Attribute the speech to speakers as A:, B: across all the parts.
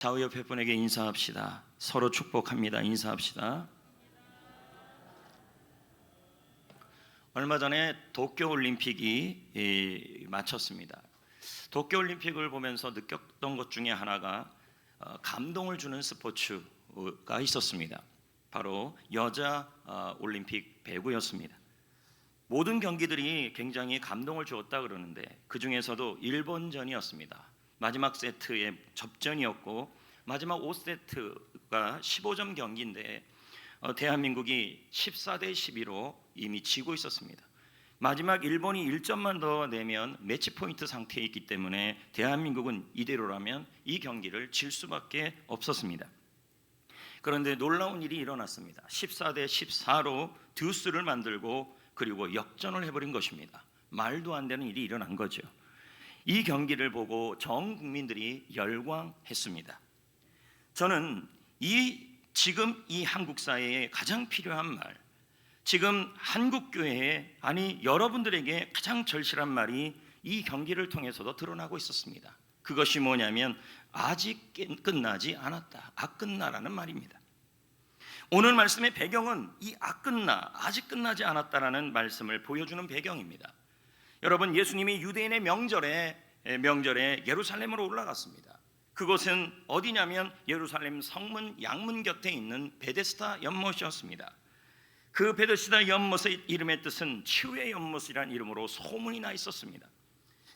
A: 좌우 옆에 분에게 인사합시다. 서로 축복합니다. 인사합시다. 얼마 전에 도쿄올림픽이 마쳤습니다. 도쿄올림픽을 보면서 느꼈던 것 중에 하나가 감동을 주는 스포츠가 있었습니다. 바로 여자 올림픽 배구였습니다. 모든 경기들이 굉장히 감동을 주었다 그러는데 그 중에서도 일본전이었습니다. 마지막 세트의 접전이었고 마지막 5세트가 15점 경기인데 대한민국이 14대 12로 이미 지고 있었습니다. 마지막 일본이 1점만 더 내면 매치 포인트 상태에 있기 때문에 대한민국은 이대로라면 이 경기를 질 수밖에 없었습니다. 그런데 놀라운 일이 일어났습니다. 14대 14로 듀스를 만들고 그리고 역전을 해버린 것입니다. 말도 안 되는 일이 일어난 거죠. 이 경기를 보고 전 국민들이 열광했습니다. 저는 지금 이 한국 사회에 가장 필요한 말, 지금 한국 교회에 아니 여러분들에게 가장 절실한 말이 이 경기를 통해서도 드러나고 있었습니다. 그것이 뭐냐면 아직 끝나지 않았다. 아끝나라는 말입니다. 오늘 말씀의 배경은 이 아끝나, 아직 끝나지 않았다라는 말씀을 보여주는 배경입니다. 여러분, 예수님이 유대인의 명절에 예루살렘으로 올라갔습니다. 그곳은 어디냐면 예루살렘 성문 양문 곁에 있는 베데스다 연못이었습니다. 그 베데스다 연못의 이름의 뜻은 치유의 연못이라는 이름으로 소문이 나 있었습니다.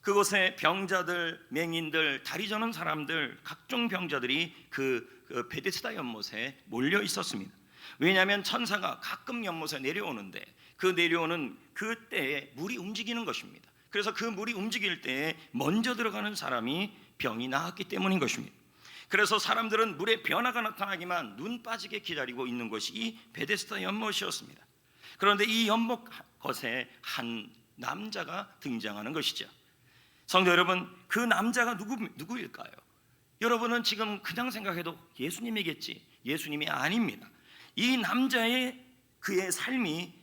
A: 그곳에 병자들, 맹인들, 다리 저는 사람들, 각종 병자들이 그 베데스다 연못에 몰려 있었습니다. 왜냐하면 천사가 가끔 연못에 내려오는데 그 내려오는 그때에 물이 움직이는 것입니다. 그래서 그 물이 움직일 때에 먼저 들어가는 사람이 병이 나았기 때문인 것입니다. 그래서 사람들은 물의 변화가 나타나기만 눈 빠지게 기다리고 있는 것이 이 베데스다 연못이었습니다. 그런데 이 연못 곳에 한 남자가 등장하는 것이죠. 성도 여러분, 그 남자가 누구일까요? 여러분은 지금 그냥 생각해도 예수님이겠지. 예수님이 아닙니다. 이 남자의 그의 삶이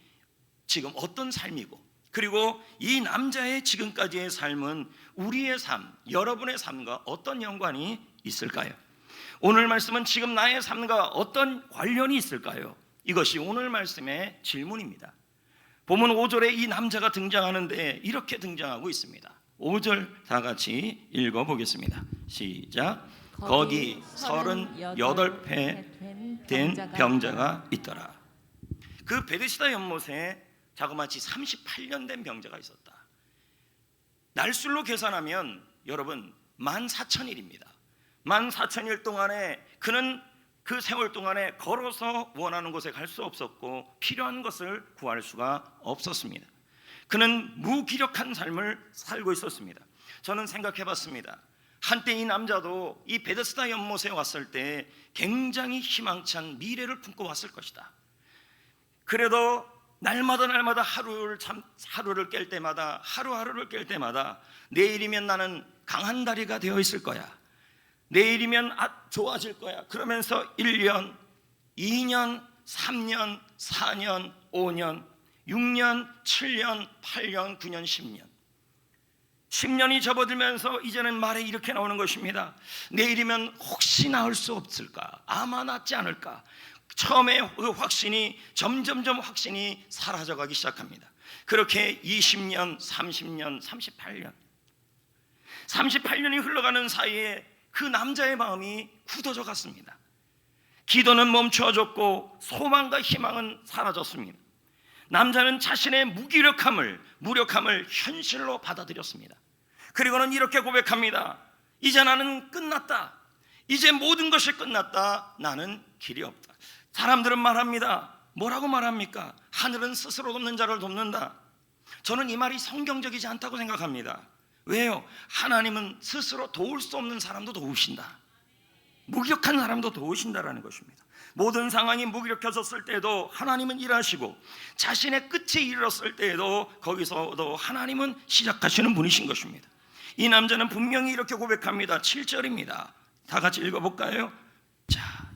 A: 지금 어떤 삶이고, 그리고 이 남자의 지금까지의 삶은 우리의 삶, 여러분의 삶과 어떤 연관이 있을까요? 오늘 말씀은 지금 나의 삶과 어떤 관련이 있을까요? 이것이 오늘 말씀의 질문입니다. 본문 5절에 이 남자가 등장하는데 이렇게 등장하고 있습니다. 5절 다 같이 읽어보겠습니다. 시작. 거기 38배 된 병자가 있더라. 그 베데스다 연못에 자그마치 38년 된 병자가 있었다. 날술로 계산하면 여러분 14,000일입니다. 14,000일 동안에 그는 그 세월 동안에 걸어서 원하는 곳에 갈 수 없었고 필요한 것을 구할 수가 없었습니다. 그는 무기력한 삶을 살고 있었습니다. 저는 생각해봤습니다. 한때 이 남자도 이 베데스다 연못에 왔을 때 굉장히 희망찬 미래를 품고 왔을 것이다. 그래도 날마다 하루를 깰 때마다 하루하루를 깰 때마다 내일이면 나는 강한 다리가 되어 있을 거야. 내일이면 좋아질 거야. 그러면서 1년, 2년, 3년, 4년, 5년, 6년, 7년, 8년, 9년, 10년 10년이 접어들면서 이제는 말에 이렇게 나오는 것입니다. 내일이면 혹시 나을 수 없을까? 아마 낫지 않을까? 처음에 그 확신이 점점점 확신이 사라져가기 시작합니다. 그렇게 20년, 30년, 38년이 흘러가는 사이에 그 남자의 마음이 굳어져 갔습니다. 기도는 멈춰졌고 소망과 희망은 사라졌습니다. 남자는 자신의 무력함을 현실로 받아들였습니다. 그리고는 이렇게 고백합니다. 이제 나는 끝났다. 이제 모든 것이 끝났다. 나는 길이 없다. 사람들은 말합니다. 뭐라고 말합니까? 하늘은 스스로 돕는 자를 돕는다. 저는 이 말이 성경적이지 않다고 생각합니다. 왜요? 하나님은 스스로 도울 수 없는 사람도 도우신다. 무기력한 사람도 도우신다라는 것입니다. 모든 상황이 무기력해졌을 때에도 하나님은 일하시고 자신의 끝에 이르렀을 때에도 거기서도 하나님은 시작하시는 분이신 것입니다. 이 남자는 분명히 이렇게 고백합니다. 7절입니다. 다 같이 읽어볼까요? 자,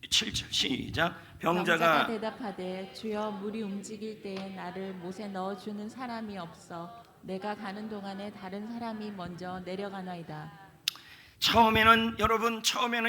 A: 7절 시작. 병자가
B: 대답하되 주여 물이 움직일 때에 나를 못에 넣어주는 사람이 없어 내가 가는 동안에 다른 사람이 먼저 내려가나이다.
A: 처음에는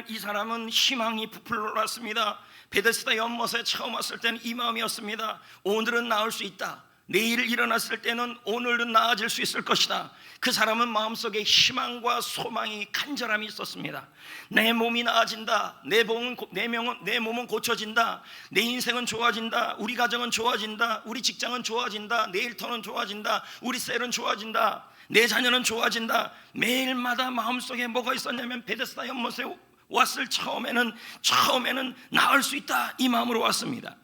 A: 이 사람은 희망이 부풀어 올랐습니다. 베데스다 연못에 처음 왔을 때는 이 마음이었습니다. 오늘은 나을 수 있다. 내일 일어났을 때는 오늘은 나아질 수 있을 것이다. 그 사람은 마음속에 희망과 소망이, 간절함이 있었습니다. 내 몸이 나아진다. 내 몸은 고쳐진다. 내 인생은 좋아진다. 우리 가정은 좋아진다. 우리 직장은 좋아진다. 내 일터는 좋아진다. 우리 셀은 좋아진다. 내 자녀는 좋아진다. 매일마다 마음속에 뭐가 있었냐면 베데스다 연못에 왔을 처음에는 나을 수 있다, 이 마음으로 왔습니다.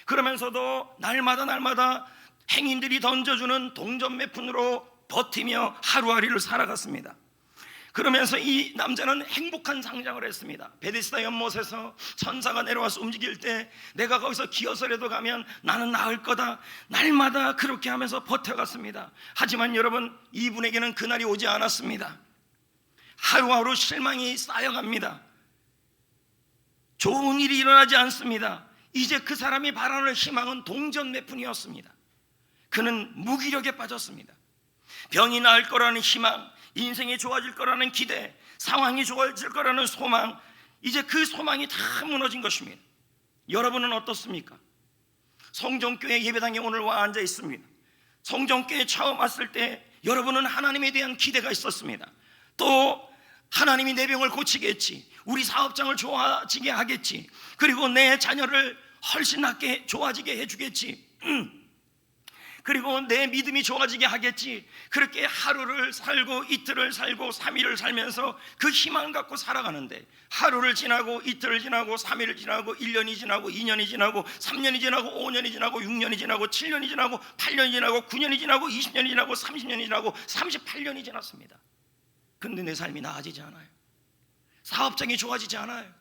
A: 그러면서도 날마다 행인들이 던져주는 동전 몇 푼으로 버티며 하루하루를 살아갔습니다. 그러면서 이 남자는 행복한 상상을 했습니다. 베데스다 연못에서 천사가 내려와서 움직일 때 내가 거기서 기어서라도 가면 나는 나을 거다. 날마다 그렇게 하면서 버텨갔습니다. 하지만 여러분, 이분에게는 그날이 오지 않았습니다. 하루하루 실망이 쌓여갑니다. 좋은 일이 일어나지 않습니다. 이제 그 사람이 바라는 희망은 동전 몇 푼이었습니다. 그는 무기력에 빠졌습니다. 병이 나을 거라는 희망, 인생이 좋아질 거라는 기대, 상황이 좋아질 거라는 소망, 이제 그 소망이 다 무너진 것입니다. 여러분은 어떻습니까? 성정교회 예배당에 오늘 와 앉아 있습니다. 성정교회 처음 왔을 때 여러분은 하나님에 대한 기대가 있었습니다. 또 하나님이 내 병을 고치겠지, 우리 사업장을 좋아지게 하겠지, 그리고 내 자녀를 훨씬 낫게 좋아지게 해주겠지, 그리고 내 믿음이 좋아지게 하겠지. 그렇게 하루를 살고 이틀을 살고 3일을 살면서 그 희망을 갖고 살아가는데, 하루를 지나고 이틀을 지나고 3일을 지나고 1년이 지나고 2년이 지나고 3년이 지나고 5년이 지나고 6년이 지나고 7년이 지나고 8년이 지나고 9년이 지나고 20년이 지나고 30년이 지나고 38년이 지났습니다. 근데 내 삶이 나아지지 않아요. 사업장이 좋아지지 않아요.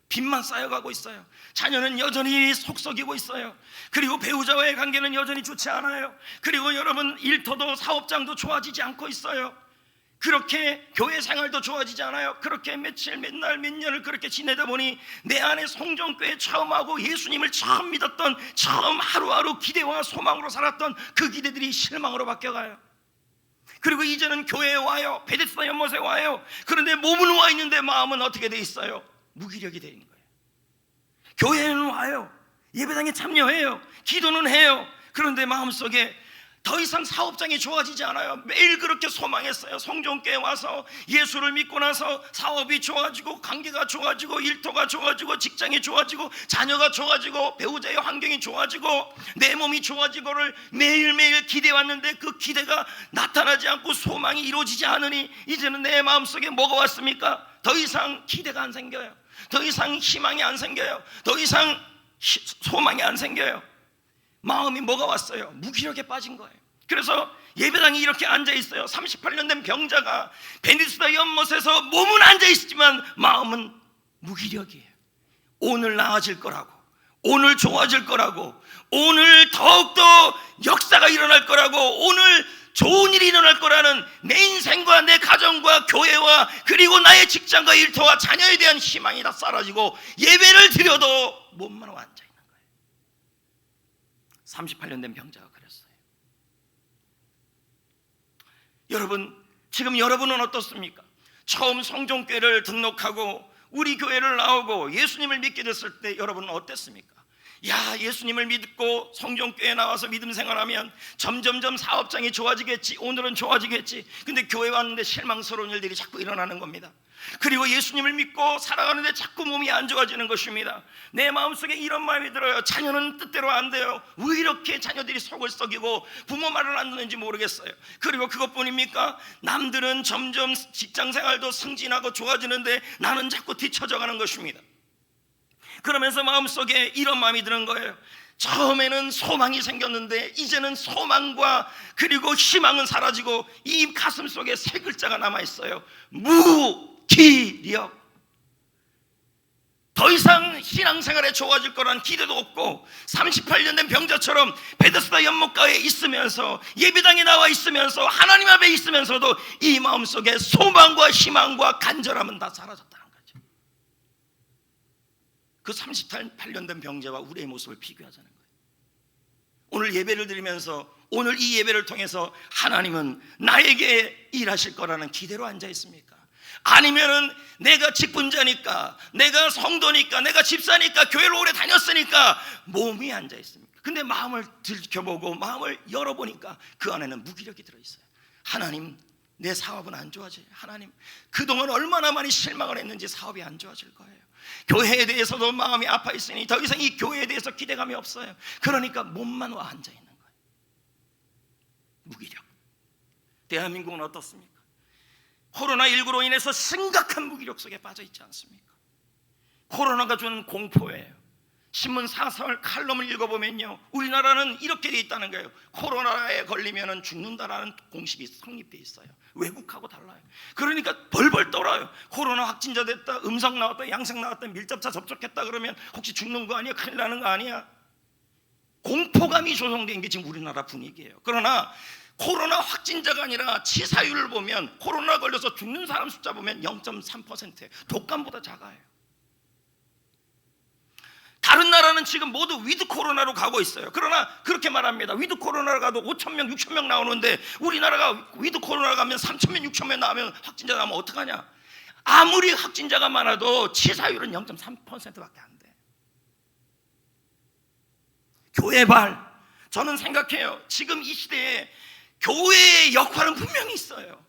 A: 빚만 쌓여가고 있어요. 자녀는 여전히 속썩이고 있어요. 그리고 배우자와의 관계는 여전히 좋지 않아요. 그리고 여러분, 일터도 사업장도 좋아지지 않고 있어요. 그렇게 교회 생활도 좋아지지 않아요. 그렇게 며칠 몇 년을 그렇게 지내다 보니 내 안에 성정교회 처음 하고 예수님을 처음 믿었던, 처음 하루하루 기대와 소망으로 살았던 그 기대들이 실망으로 바뀌어가요. 그리고 이제는 교회에 와요. 베데스다 연못에 와요. 그런데 몸은 와 있는데 마음은 어떻게 돼 있어요? 무기력이 되어 있는 거예요. 교회에는 와요. 예배당에 참여해요. 기도는 해요. 그런데 마음속에 더 이상 사업장이 좋아지지 않아요. 매일 그렇게 소망했어요. 성정교회 와서 예수를 믿고 나서 사업이 좋아지고, 관계가 좋아지고, 일터가 좋아지고, 직장이 좋아지고, 자녀가 좋아지고, 배우자의 환경이 좋아지고, 내 몸이 좋아지고를 매일매일 기대왔는데 그 기대가 나타나지 않고 소망이 이루어지지 않으니 이제는 내 마음속에 뭐가 왔습니까? 더 이상 기대가 안 생겨요. 더 이상 희망이 안 생겨요. 더 이상 소망이 안 생겨요. 마음이 뭐가 왔어요? 무기력에 빠진 거예요. 그래서 예배당이 이렇게 앉아 있어요. 38년 된 병자가 베데스다 연못에서 몸은 앉아 있지만 마음은 무기력이에요. 오늘 나아질 거라고, 오늘 좋아질 거라고, 오늘 더욱더 역사가 일어날 거라고, 오늘 좋은 일이 일어날 거라는 내 인생과 내 가정과 교회와 그리고 나의 직장과 일터와 자녀에 대한 희망이 다 사라지고 예배를 드려도 몸만 앉아 있는 거예요. 38년 된 병자가 그랬어요. 여러분, 지금 여러분은 어떻습니까? 처음 성정교회를 등록하고 우리 교회를 나오고 예수님을 믿게 됐을 때 여러분은 어땠습니까? 야, 예수님을 믿고 성정교회에 나와서 믿음 생활하면 점점점 사업장이 좋아지겠지, 오늘은 좋아지겠지. 근데 교회 왔는데 실망스러운 일들이 자꾸 일어나는 겁니다. 그리고 예수님을 믿고 살아가는데 자꾸 몸이 안 좋아지는 것입니다. 내 마음속에 이런 마음이 들어요. 자녀는 뜻대로 안 돼요. 왜 이렇게 자녀들이 속을 썩이고 부모 말을 안 듣는지 모르겠어요. 그리고 그것뿐입니까? 남들은 점점 직장생활도 승진하고 좋아지는데 나는 자꾸 뒤처져 가는 것입니다. 그러면서 마음속에 이런 마음이 드는 거예요. 처음에는 소망이 생겼는데 이제는 소망과 그리고 희망은 사라지고 이 가슴 속에 세 글자가 남아있어요. 무기력. 더 이상 신앙생활에 좋아질 거란 기대도 없고 38년 된 병자처럼 베데스다 연못가에 있으면서 예배당에 나와 있으면서 하나님 앞에 있으면서도 이 마음속에 소망과 희망과 간절함은 다 사라졌다는 거예요. 그 38년 된 병자와 우리의 모습을 비교하자는 거예요. 오늘 예배를 드리면서 오늘 이 예배를 통해서 하나님은 나에게 일하실 거라는 기대로 앉아 있습니까? 아니면은 내가 직분자니까, 내가 성도니까, 내가 집사니까, 교회를 오래 다녔으니까 몸이 앉아 있습니까? 근데 마음을 들켜보고 마음을 열어보니까 그 안에는 무기력이 들어있어요. 하나님, 내 사업은 안 좋아져요. 하나님, 그동안 얼마나 많이 실망을 했는지 사업이 안 좋아질 거예요. 교회에 대해서도 마음이 아파 있으니 더 이상 이 교회에 대해서 기대감이 없어요. 그러니까 몸만 와 앉아 있는 거예요. 무기력. 대한민국은 어떻습니까? 코로나19로 인해서 심각한 무기력 속에 빠져 있지 않습니까? 코로나가 주는 공포예요. 신문 사설 칼럼을 읽어보면요, 우리나라는 이렇게 돼 있다는 거예요. 코로나에 걸리면 죽는다라는 공식이 성립돼 있어요. 외국하고 달라요. 그러니까 벌벌 떨어요. 코로나 확진자 됐다, 음성 나왔다, 양성 나왔다, 밀접자 접촉했다 그러면 혹시 죽는 거 아니야? 큰일 나는 거 아니야? 공포감이 조성된 게 지금 우리나라 분위기예요. 그러나 코로나 확진자가 아니라 치사율을 보면, 코로나 걸려서 죽는 사람 숫자 보면 0.3%예요. 독감보다 작아요. 다른 나라는 지금 모두 위드 코로나로 가고 있어요. 그러나 그렇게 말합니다. 위드 코로나로 가도 5,000명, 6,000명 나오는데 우리나라가 위드 코로나 가면 3,000명, 6,000명 나오면 확진자 나오면 어떡하냐? 아무리 확진자가 많아도 치사율은 0.3%밖에 안 돼. 교회발, 저는 생각해요. 지금 이 시대에 교회의 역할은 분명히 있어요.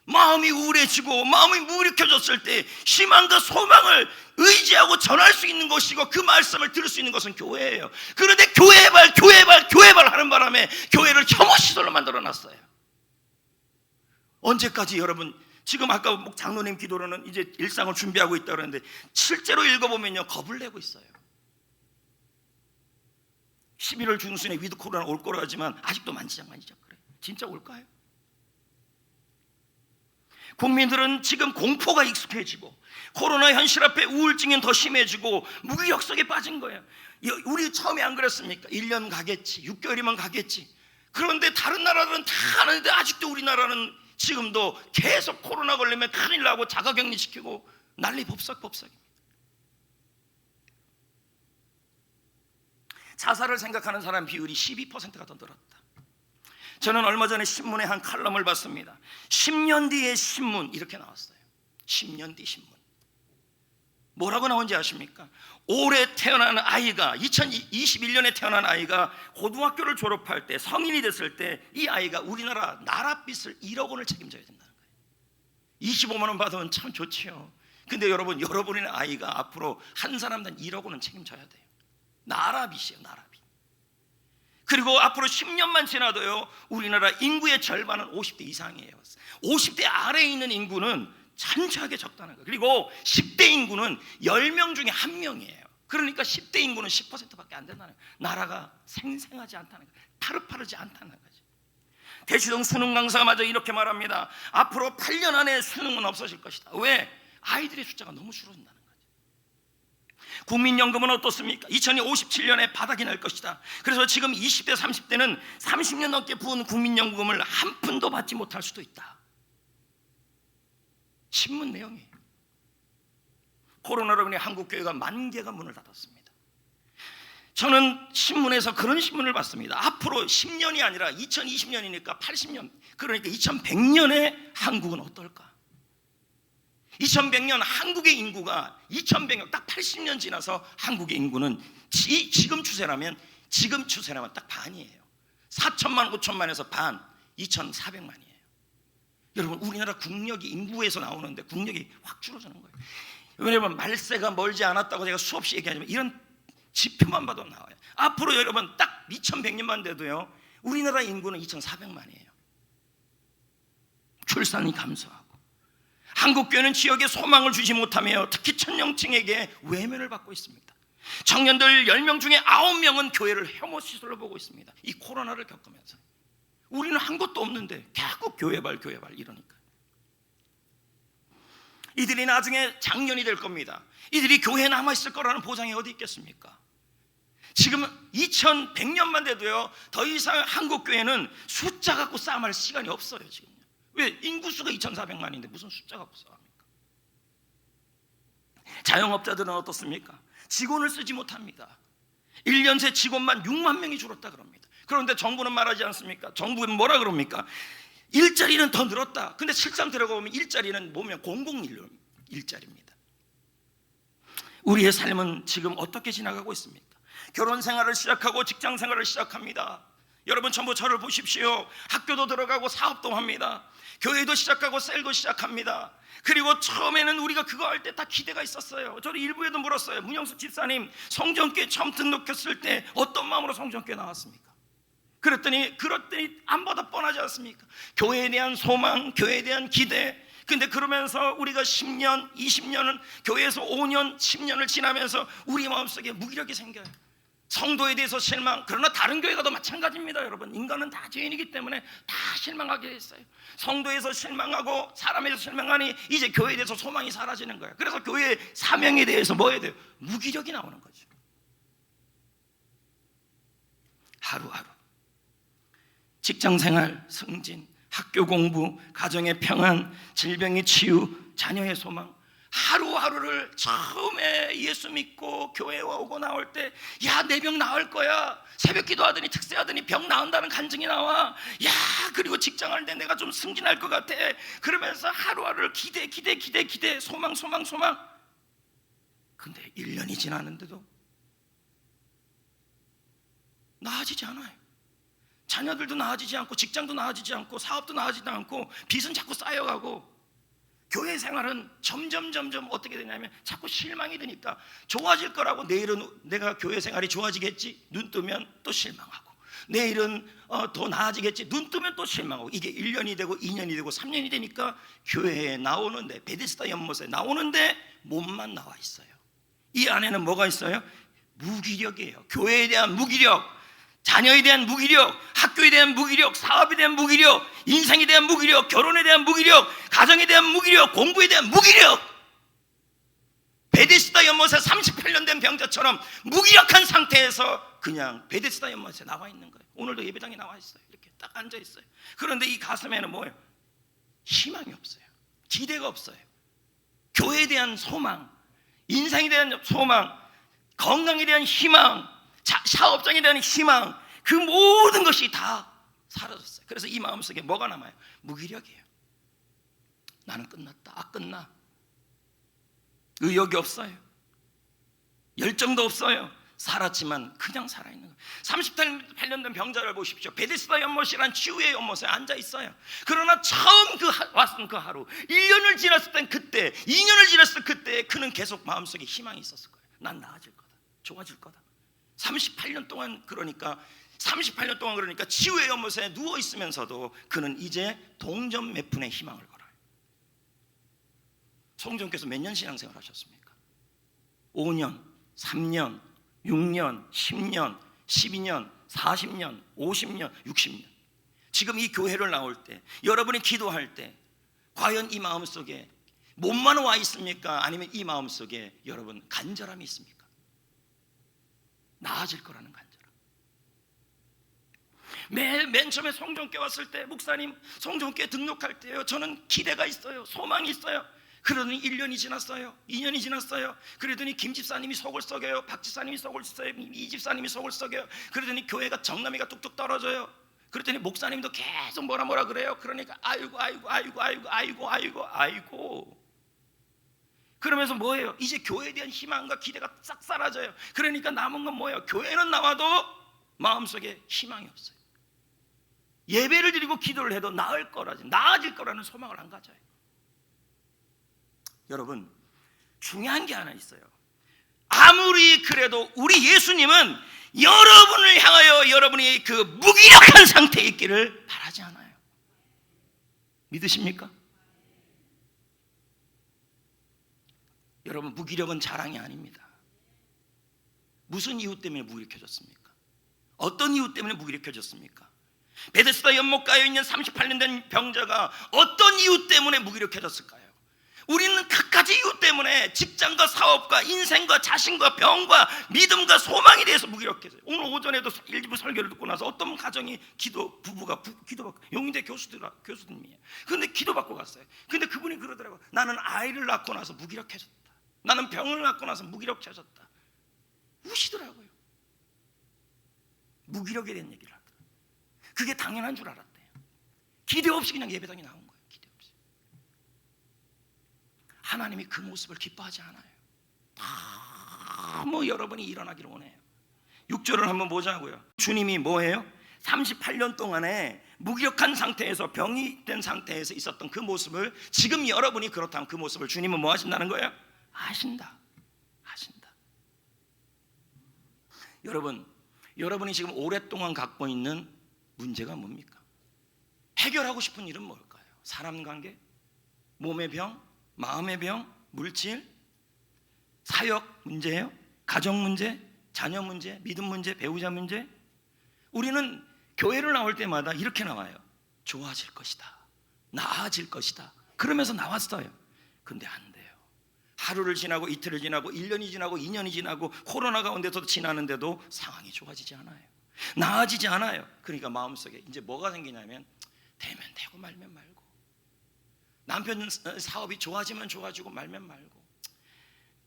A: 마음이 우울해지고 마음이 무력해졌을 때 희망과 소망을 의지하고 전할 수 있는 것이고 그 말씀을 들을 수 있는 것은 교회예요. 그런데 교회발 하는 바람에 교회를 혐오시설로 만들어놨어요. 언제까지 여러분, 지금 아까 장로님 기도로는 이제 일상을 준비하고 있다고 그러는데 실제로 읽어보면요, 겁을 내고 있어요. 11월 중순에 위드 코로나 올 거라 하지만 아직도 만지작 그래요. 진짜 올까요? 국민들은 지금 공포가 익숙해지고 코로나 현실 앞에 우울증은 더 심해지고 무기력 속에 빠진 거예요. 우리 처음에 안 그랬습니까? 1년 가겠지, 6개월이면 가겠지. 그런데 다른 나라들은 다 하는데 아직도 우리나라는 지금도 계속 코로나 걸리면 큰일 나고 자가격리 시키고 난리 법석입니다. 자살을 생각하는 사람 비율이 12%가 더 늘었다. 저는 얼마 전에 신문에 한 칼럼을 봤습니다. 10년 뒤의 신문, 이렇게 나왔어요. 10년 뒤 신문. 뭐라고 나온지 아십니까? 올해 태어난 아이가, 2021년에 태어난 아이가 고등학교를 졸업할 때, 성인이 됐을 때 이 아이가 우리나라 나라빚을 1억 원을 책임져야 된다는 거예요. 25만 원 받으면 참 좋지요. 근데 여러분의 아이가 앞으로 한 사람당 1억 원은 책임져야 돼요. 나라빚이에요, 나라빚. 그리고 앞으로 10년만 지나도요, 우리나라 인구의 절반은 50대 이상이에요. 50대 아래에 있는 인구는 천천하게 적다는 거예요. 그리고 10대 인구는 10명 중에 1명이에요. 그러니까 10대 인구는 10%밖에 안 된다는 거예요. 나라가 생생하지 않다는 거예요. 파릇파릇지 않다는 거죠. 대치동 수능 강사가 마저 이렇게 말합니다. 앞으로 8년 안에 수능은 없어질 것이다. 왜? 아이들의 숫자가 너무 줄어든다는 거예요. 국민연금은 어떻습니까? 2057년에 바닥이 날 것이다. 그래서 지금 20대 30대는 30년 넘게 부은 국민연금을 한 푼도 받지 못할 수도 있다. 신문 내용이에요. 코로나로 인해 한국교회가 10,000개가 문을 닫았습니다. 저는 신문에서 그런 신문을 봤습니다. 앞으로 10년이 아니라 2020년이니까 80년, 그러니까 2100년에 한국은 어떨까? 2100년 한국의 인구가 2100년 딱 80년 지나서 한국의 인구는 지금 추세라면 딱 반이에요. 4천만 5천만에서 반, 2,400만이에요. 여러분, 우리나라 국력이 인구에서 나오는데 국력이 확 줄어드는 거예요. 왜냐하면 말세가 멀지 않았다고 제가 수없이 얘기하지만 이런 지표만 봐도 나와요. 앞으로 여러분 딱 2100년만 돼도요, 우리나라 인구는 2,400만이에요. 출산이 감소하고 한국교회는 지역에 소망을 주지 못하며 특히 청년층에게 외면을 받고 있습니다. 청년들 10명 중에 9명은 교회를 혐오시설로 보고 있습니다. 이 코로나를 겪으면서 우리는 한 것도 없는데 계속 교회발 이러니까 이들이 나중에 장년이 될 겁니다. 이들이 교회에 남아있을 거라는 보장이 어디 있겠습니까? 지금 2100년만 돼도요, 더 이상 한국교회는 숫자 갖고 싸움할 시간이 없어요. 지금 왜? 인구수가 2,400만인데 무슨 숫자 갖고 싸웁니까? 자영업자들은 어떻습니까? 직원을 쓰지 못합니다. 1년 새 직원만 6만 명이 줄었다 그럽니다. 그런데 정부는 말하지 않습니까? 정부는 뭐라 그럽니까? 일자리는 더 늘었다. 근데 실상 들어가 보면 일자리는 보면 공공일로 일자리입니다. 우리의 삶은 지금 어떻게 지나가고 있습니까? 결혼 생활을 시작하고 직장 생활을 시작합니다. 여러분 전부 저를 보십시오. 학교도 들어가고 사업도 합니다. 교회도 시작하고 셀도 시작합니다. 그리고 처음에는 우리가 그거 할 때 다 기대가 있었어요. 저는 일부에도 물었어요. 문영숙 집사님, 성전교회 처음 등록했을 때 어떤 마음으로 성전교회 나왔습니까? 그랬더니 안보다 뻔하지 않습니까? 교회에 대한 소망, 교회에 대한 기대. 근데 그러면서 우리가 10년, 20년은 교회에서 5년, 10년을 지나면서 우리 마음속에 무기력이 생겨요. 성도에 대해서 실망. 그러나 다른 교회 가도 마찬가지입니다. 여러분, 인간은 다 죄인이기 때문에 다 실망하게 됐어요. 성도에서 실망하고 사람에서 실망하니 이제 교회에 대해서 소망이 사라지는 거예요. 그래서 교회의 사명에 대해서 뭐 해야 돼요? 무기력이 나오는 거죠. 하루하루 직장생활 승진, 학교 공부, 가정의 평안, 질병의 치유, 자녀의 소망, 하루하루를 처음에 예수 믿고 교회에 오고 나올 때, 야, 내 병 나을 거야. 새벽 기도하더니 특세하더니 병 나은다는 간증이 나와. 야, 그리고 직장할 때 내가 좀 승진할 것 같아. 그러면서 하루하루를 기대, 소망. 근데 1년이 지났는데도 나아지지 않아요. 자녀들도 나아지지 않고, 직장도 나아지지 않고, 사업도 나아지지 않고, 빚은 자꾸 쌓여가고, 교회 생활은 점점 어떻게 되냐면 자꾸 실망이 드니까 좋아질 거라고, 내일은 내가 교회 생활이 좋아지겠지, 눈 뜨면 또 실망하고, 내일은 더 나아지겠지, 눈 뜨면 또 실망하고, 이게 1년이 되고 2년이 되고 3년이 되니까 교회에 나오는데, 베데스다 연못에 나오는데 몸만 나와 있어요. 이 안에는 뭐가 있어요? 무기력이에요. 교회에 대한 무기력, 자녀에 대한 무기력, 학교에 대한 무기력, 사업에 대한 무기력, 인생에 대한 무기력, 결혼에 대한 무기력, 가정에 대한 무기력, 공부에 대한 무기력. 베데스다 연못에 38년 된 병자처럼 무기력한 상태에서 그냥 베데스다 연못에 나와 있는 거예요. 오늘도 예배당에 나와 있어요. 이렇게 딱 앉아 있어요. 그런데 이 가슴에는 뭐예요? 희망이 없어요. 기대가 없어요. 교회에 대한 소망, 인생에 대한 소망, 건강에 대한 희망, 사업장에 대한 희망, 그 모든 것이 다 사라졌어요. 그래서 이 마음속에 뭐가 남아요? 무기력이에요. 나는 끝났다. 끝나. 의욕이 없어요. 열정도 없어요. 살았지만 그냥 살아있는 거예요. 38년 된 병자를 보십시오. 베데스다 연못이란 치유의 연못에 앉아 있어요. 그러나 처음 왔던 그 하루, 1년을 지났을 땐 그때, 2년을 지났을 그때 그는 계속 마음속에 희망이 있었을 거예요. 난 나아질 거다. 좋아질 거다. 38년 동안 그러니까 치유의 연못에 누워 있으면서도 그는 이제 동전 몇 푼의 희망을 걸어요. 송정께서 몇 년 신앙생활 하셨습니까? 5년, 3년, 6년, 10년, 12년, 40년, 50년, 60년. 지금 이 교회를 나올 때, 여러분이 기도할 때 과연 이 마음속에 몸만 와 있습니까? 아니면 이 마음속에 여러분 간절함이 있습니까? 나아질 거라는 간절함. 맨 처음에 성전교회 왔을 때, 목사님 성전교회 등록할 때요, 저는 기대가 있어요, 소망이 있어요. 그러더니 1년이 지났어요, 2년이 지났어요. 그러더니 김 집사님이 속을 썩여요, 박 집사님이 속을 썩여요, 이 집사님이 속을 썩여요. 그러더니 교회가 정남이가 뚝뚝 떨어져요. 그랬더니 목사님도 계속 뭐라 그래요. 그러니까 아이고. 그러면서 뭐예요? 이제 교회에 대한 희망과 기대가 싹 사라져요. 그러니까 남은 건 뭐예요? 교회는 나와도 마음속에 희망이 없어요. 예배를 드리고 기도를 해도 나아질 거라는 소망을 안 가져요. 여러분, 중요한 게 하나 있어요. 아무리 그래도 우리 예수님은 여러분을 향하여 여러분이 그 무기력한 상태에 있기를 바라지 않아요. 믿으십니까? 여러분, 무기력은 자랑이 아닙니다. 무슨 이유 때문에 무기력해졌습니까? 어떤 이유 때문에 무기력해졌습니까? 베데스다 연못가에 있는 38년 된 병자가 어떤 이유 때문에 무기력해졌을까요? 우리는 갖가지 이유 때문에 직장과 사업과 인생과 자신과 병과 믿음과 소망에 대해서 무기력해져요. 오늘 오전에도 일부 설교를 듣고 나서 어떤 가정이 부부가 기도받고, 용인대 교수님이에요. 그런데 기도받고 갔어요. 근데 그분이 그러더라고요. 나는 아이를 낳고 나서 무기력해졌다. 나는 병을 낳고 나서 무기력해졌다. 우시더라고요. 무기력에 대한 얘기를 하더라고요. 그게 당연한 줄 알았대요. 기대 없이 그냥 예배당에 나온 거예요. 기대 없이. 하나님이 그 모습을 기뻐하지 않아요. 너무 여러분이 일어나기를 원해요. 6절을 한번 보자고요. 주님이 뭐예요? 38년 동안에 무기력한 상태에서 병이 된 상태에서 있었던 그 모습을 지금 여러분이 그렇다면 그 모습을 주님은 뭐 하신다는 거예요? 아신다. 여러분이 지금 오랫동안 갖고 있는 문제가 뭡니까? 해결하고 싶은 일은 뭘까요? 사람 관계? 몸의 병? 마음의 병? 물질? 사역 문제예요? 가정 문제? 자녀 문제? 믿음 문제? 배우자 문제? 우리는 교회를 나올 때마다 이렇게 나와요. 좋아질 것이다. 나아질 것이다. 그러면서 나왔어요. 근데 안 돼요. 하루를 지나고 이틀을 지나고 1년이 지나고 2년이 지나고 코로나 가운데서도 지나는데도 상황이 좋아지지 않아요. 나아지지 않아요. 그러니까 마음속에 이제 뭐가 생기냐면 되면 되고 말면 말고, 남편 사업이 좋아지면 좋아지고 말면 말고,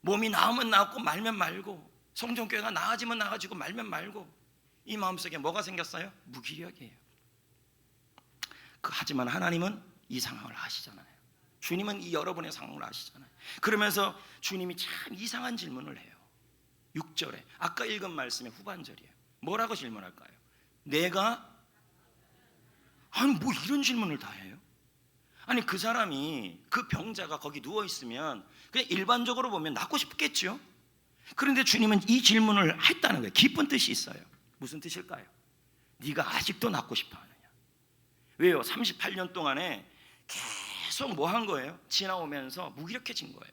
A: 몸이 나으면 나았고 말면 말고, 성전교회가 나아지면 나아지고 말면 말고, 이 마음속에 뭐가 생겼어요? 무기력이에요. 하지만 하나님은 이 상황을 아시잖아요. 주님은 이 여러분의 상황을 아시잖아요. 그러면서 주님이 참 이상한 질문을 해요. 6절에 아까 읽은 말씀의 후반절이에요. 뭐라고 질문할까요? 내가 아니 뭐 이런 질문을 다 해요? 아니 그 사람이 그 병자가 거기 누워 있으면 그냥 일반적으로 보면 낫고 싶겠죠. 그런데 주님은 이 질문을 했다는 거예요. 깊은 뜻이 있어요. 무슨 뜻일까요? 네가 아직도 낫고 싶어 하느냐? 왜요? 38년 동안에 계속 뭐 한 거예요? 지나오면서 무기력해진 거예요.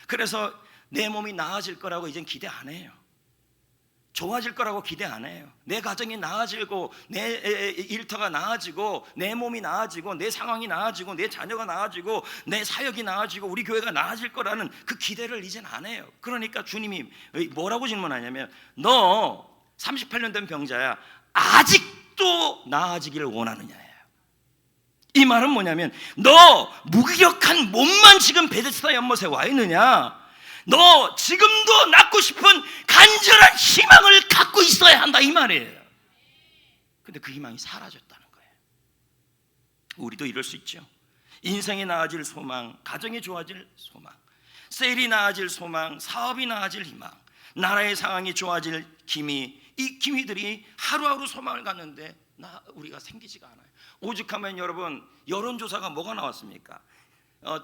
A: 그래서 내 몸이 나아질 거라고 이젠 기대 안 해요. 좋아질 거라고 기대 안 해요. 내 가정이 나아지고 내 일터가 나아지고 내 몸이 나아지고 내 상황이 나아지고 내 자녀가 나아지고 내 사역이 나아지고 우리 교회가 나아질 거라는 그 기대를 이젠 안 해요. 그러니까 주님이 뭐라고 질문하냐면 너 38년 된 병자야, 아직도 나아지기를 원하느냐예요. 이 말은 뭐냐면 너 무기력한 몸만 지금 베데스다 연못에 와 있느냐? 너 지금도 낫고 싶은 간절한 희망을 갖고 있어야 한다 이 말이에요. 근데 그 희망이 사라졌다는 거예요. 우리도 이럴 수 있죠. 인생이 나아질 소망, 가정이 좋아질 소망, 셀이 나아질 소망, 사업이 나아질 희망, 나라의 상황이 좋아질 기미, 이 기미들이 하루하루 소망을 갖는데 우리가 생기지가 않아요. 오죽하면 여러분 여론조사가 뭐가 나왔습니까?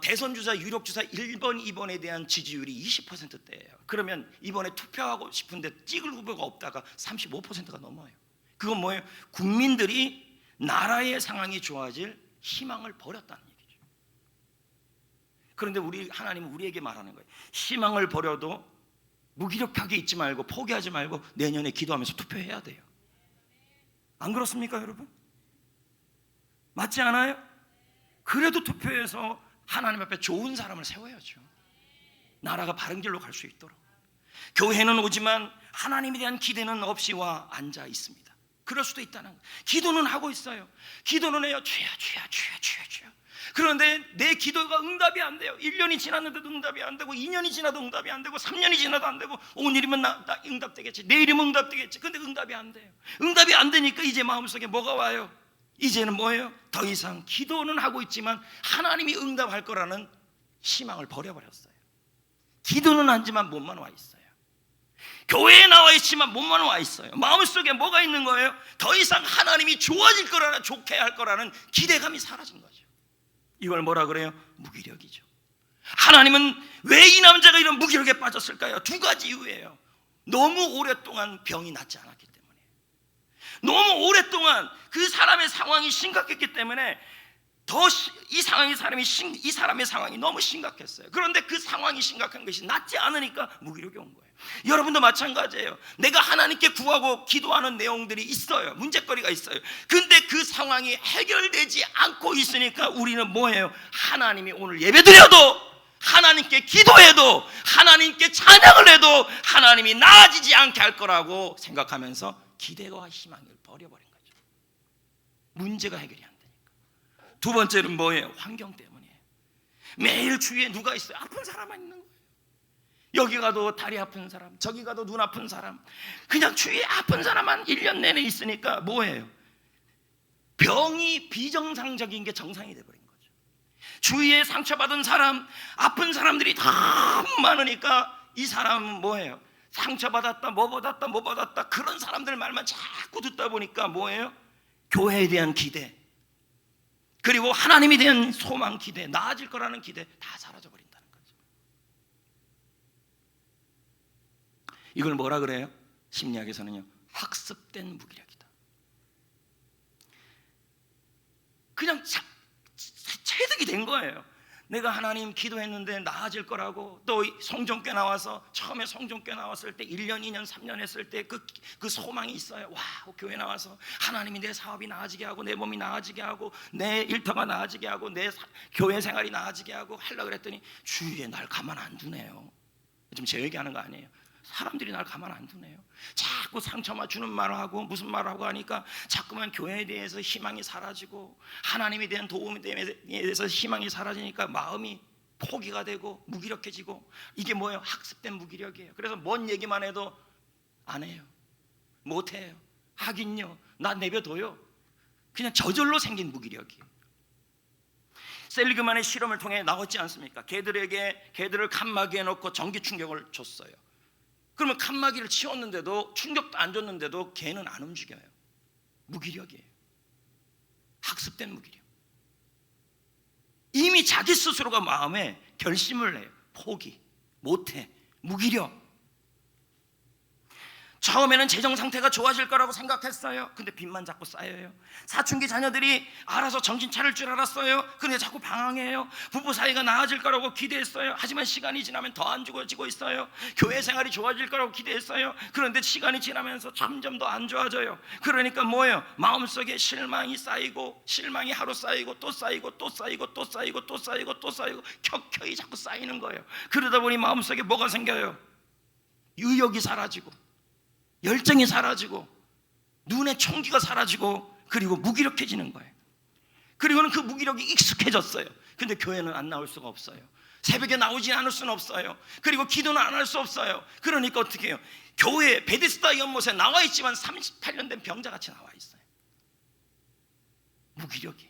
A: 대선주자, 유력주자 1번, 2번에 대한 지지율이 20%대예요. 그러면 이번에 투표하고 싶은데 찍을 후보가 없다가 35%가 넘어요. 그건 뭐예요? 국민들이 나라의 상황이 좋아질 희망을 버렸다는 얘기죠. 그런데 하나님은 우리에게 말하는 거예요. 희망을 버려도 무기력하게 있지 말고 포기하지 말고 내년에 기도하면서 투표해야 돼요. 안 그렇습니까 여러분? 맞지 않아요? 그래도 투표해서 하나님 앞에 좋은 사람을 세워야죠. 나라가 바른 길로 갈 수 있도록. 교회는 오지만 하나님에 대한 기대는 없이 와 앉아 있습니다. 그럴 수도 있다는 거예요. 기도는 하고 있어요. 기도는 해요. 주여. 그런데 내 기도가 응답이 안 돼요. 1년이 지났는데도 응답이 안 되고 2년이 지나도 응답이 안 되고 3년이 지나도 안 되고 오늘이면 나 응답되겠지, 내일이면 응답되겠지. 근데 응답이 안 돼요. 응답이 안 되니까 이제 마음속에 뭐가 와요? 이제는 뭐예요? 더 이상 기도는 하고 있지만 하나님이 응답할 거라는 희망을 버려버렸어요. 기도는 하지만 몸만 와 있어요. 교회에 나와 있지만 몸만 와 있어요. 마음속에 뭐가 있는 거예요? 더 이상 하나님이 좋아질 거라는, 좋게 할 거라는 기대감이 사라진 거죠. 이걸 뭐라 그래요? 무기력이죠. 하나님은 왜 이 남자가 이런 무기력에 빠졌을까요? 두 가지 이유예요. 너무 오랫동안 병이 낫지 않았기 때문에, 너무 오랫동안 그 사람의 상황이 심각했기 때문에 이 사람의 상황이 너무 심각했어요. 그런데 그 상황이 심각한 것이 낫지 않으니까 무기력이 온 거예요. 여러분도 마찬가지예요. 내가 하나님께 구하고 기도하는 내용들이 있어요. 문제거리가 있어요. 근데 그 상황이 해결되지 않고 있으니까 우리는 뭐예요? 하나님이 오늘 예배드려도, 하나님께 기도해도, 하나님께 찬양을 해도 하나님이 나아지지 않게 할 거라고 생각하면서 기대와 희망을 버려버린 거죠. 문제가 해결이 안 되니까. 두 번째는 뭐예요? 환경 때문이에요. 매일 주위에 누가 있어요? 아픈 사람만 있는 거예요. 여기 가도 다리 아픈 사람, 저기 가도 눈 아픈 사람, 그냥 주위에 아픈 사람만 1년 내내 있으니까 뭐예요? 병이 비정상적인 게 정상이 돼버린 거죠. 주위에 상처받은 사람, 아픈 사람들이 너무 많으니까 이 사람은 뭐예요? 상처받았다, 뭐 받았다, 뭐 받았다, 그런 사람들 말만 자꾸 듣다 보니까 뭐예요? 교회에 대한 기대, 그리고 하나님에 대한 소망, 기대, 나아질 거라는 기대 다 사라져버린다는 거죠. 이걸 뭐라 그래요? 심리학에서는요, 학습된 무기력이다. 그냥 체득이 된 거예요. 내가 하나님 기도했는데 나아질 거라고, 또 성전교회 나와서 처음에 성전교회 나왔을 때 1년, 2년, 3년 했을 때 그 소망이 있어요. 와, 교회 나와서 하나님이 내 사업이 나아지게 하고, 내 몸이 나아지게 하고, 내 일터가 나아지게 하고, 내 교회 생활이 나아지게 하고 하려고 그랬더니 주위에 날 가만 안 두네요. 지금 제 얘기하는 거 아니에요. 사람들이 날 가만 안 두네요. 자꾸 상처만 주는 말을 하고 무슨 말을 하고 하니까 자꾸만 교회에 대해서 희망이 사라지고, 하나님에 대한 도움에 대해서 희망이 사라지니까 마음이 포기가 되고 무기력해지고, 이게 뭐예요? 학습된 무기력이에요. 그래서 뭔 얘기만 해도 안 해요, 못 해요, 하긴요, 나 내버려둬요. 그냥 저절로 생긴 무기력이에요. 셀리그만의 실험을 통해 나왔지 않습니까? 개들을 칸막이에 넣고 전기 충격을 줬어요. 그러면 칸막이를 치웠는데도, 충격도 안 줬는데도 개는 안 움직여요. 무기력이에요. 학습된 무기력. 이미 자기 스스로가 마음에 결심을 해요. 포기, 못해, 무기력. 처음에는 재정 상태가 좋아질 거라고 생각했어요. 근데 빚만 자꾸 쌓여요. 사춘기 자녀들이 알아서 정신 차릴 줄 알았어요. 근데 자꾸 방황해요. 부부 사이가 나아질 거라고 기대했어요. 하지만 시간이 지나면 더 안 좋아지고 있어요. 교회 생활이 좋아질 거라고 기대했어요. 그런데 시간이 지나면서 점점 더 안 좋아져요. 그러니까 뭐예요? 마음속에 실망이 쌓이고, 실망이 하루 쌓이고 또 쌓이고 또 쌓이고 또 쌓이고 또 쌓이고 또 쌓이고, 켜켜이 자꾸 쌓이는 거예요. 그러다 보니 마음속에 뭐가 생겨요? 의욕이 사라지고, 열정이 사라지고, 눈에 총기가 사라지고, 그리고 무기력해지는 거예요. 그리고는 그 무기력이 익숙해졌어요. 근데 교회는 안 나올 수가 없어요. 새벽에 나오지 않을 수는 없어요. 그리고 기도는 안 할 수 없어요. 그러니까 어떻게 해요? 교회 베데스다 연못에 나와 있지만 38년 된 병자같이 나와 있어요. 무기력이.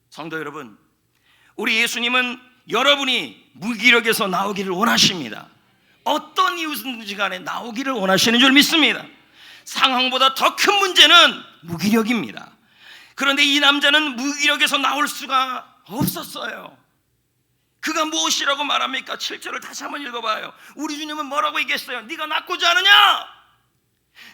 A: 성도 여러분, 우리 예수님은 여러분이 무기력에서 나오기를 원하십니다. 어떤 이유든지 간에 나오기를 원하시는 줄 믿습니다. 상황보다 더 큰 문제는 무기력입니다. 그런데 이 남자는 무기력에서 나올 수가 없었어요. 그가 무엇이라고 말합니까? 7절을 다시 한번 읽어봐요. 우리 주님은 뭐라고 얘기했어요? 네가 낫고자 하느냐?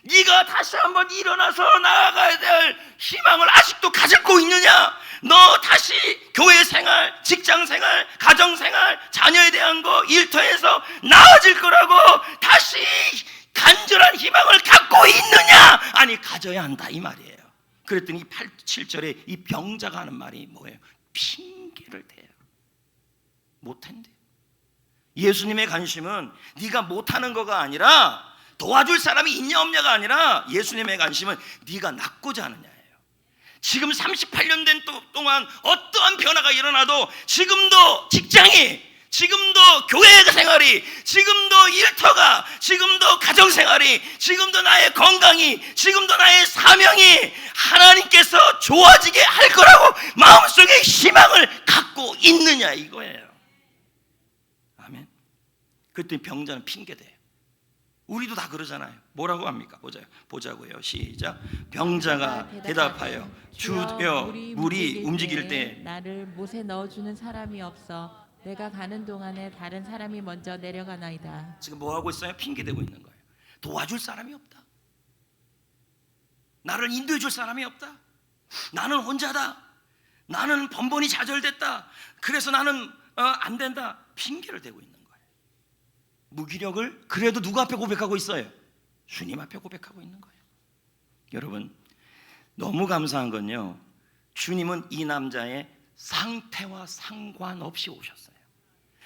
A: 네가 다시 한번 일어나서 나아가야 될 희망을 아직도 가지고 있느냐? 너 다시 교회 생활, 직장 생활, 가정 생활, 자녀에 대한 거, 일터에서 나아질 거라고 다시 간절한 희망을 갖고 있느냐? 아니, 가져야 한다, 이 말이에요. 그랬더니 7절에 이 병자가 하는 말이 뭐예요? 핑계를 대요. 못한대요. 예수님의 관심은 네가 못하는 거가 아니라, 도와줄 사람이 있냐 없냐가 아니라, 예수님의 관심은 네가 낫고자 하느냐예요. 지금 38년 된 동안 어떠한 변화가 일어나도, 지금도 직장이, 지금도 교회 생활이, 지금도 일터가, 지금도 가정 생활이, 지금도 나의 건강이, 지금도 나의 사명이 하나님께서 좋아지게 할 거라고 마음속에 희망을 갖고 있느냐, 이거예요. 아멘. 그랬더니 병자는 핑계대요. 우리도 다 그러잖아요. 뭐라고 합니까? 보자고요. 시작. 병자가 대답하여 주여, 물이 움직일 때
B: 나를 못에 넣어주는 사람이 없어 내가 가는 동안에 다른 사람이 먼저 내려가나이다.
A: 지금 뭐 하고 있어요? 핑계대고 있는 거예요. 도와줄 사람이 없다. 나를 인도해 줄 사람이 없다. 나는 혼자다. 나는 번번이 좌절됐다. 그래서 나는 안 된다. 핑계를 대고 있는 거예요. 무기력을 그래도 누구 앞에 고백하고 있어요? 주님 앞에 고백하고 있는 거예요. 여러분, 너무 감사한 건요, 주님은 이 남자의 상태와 상관없이 오셨어요.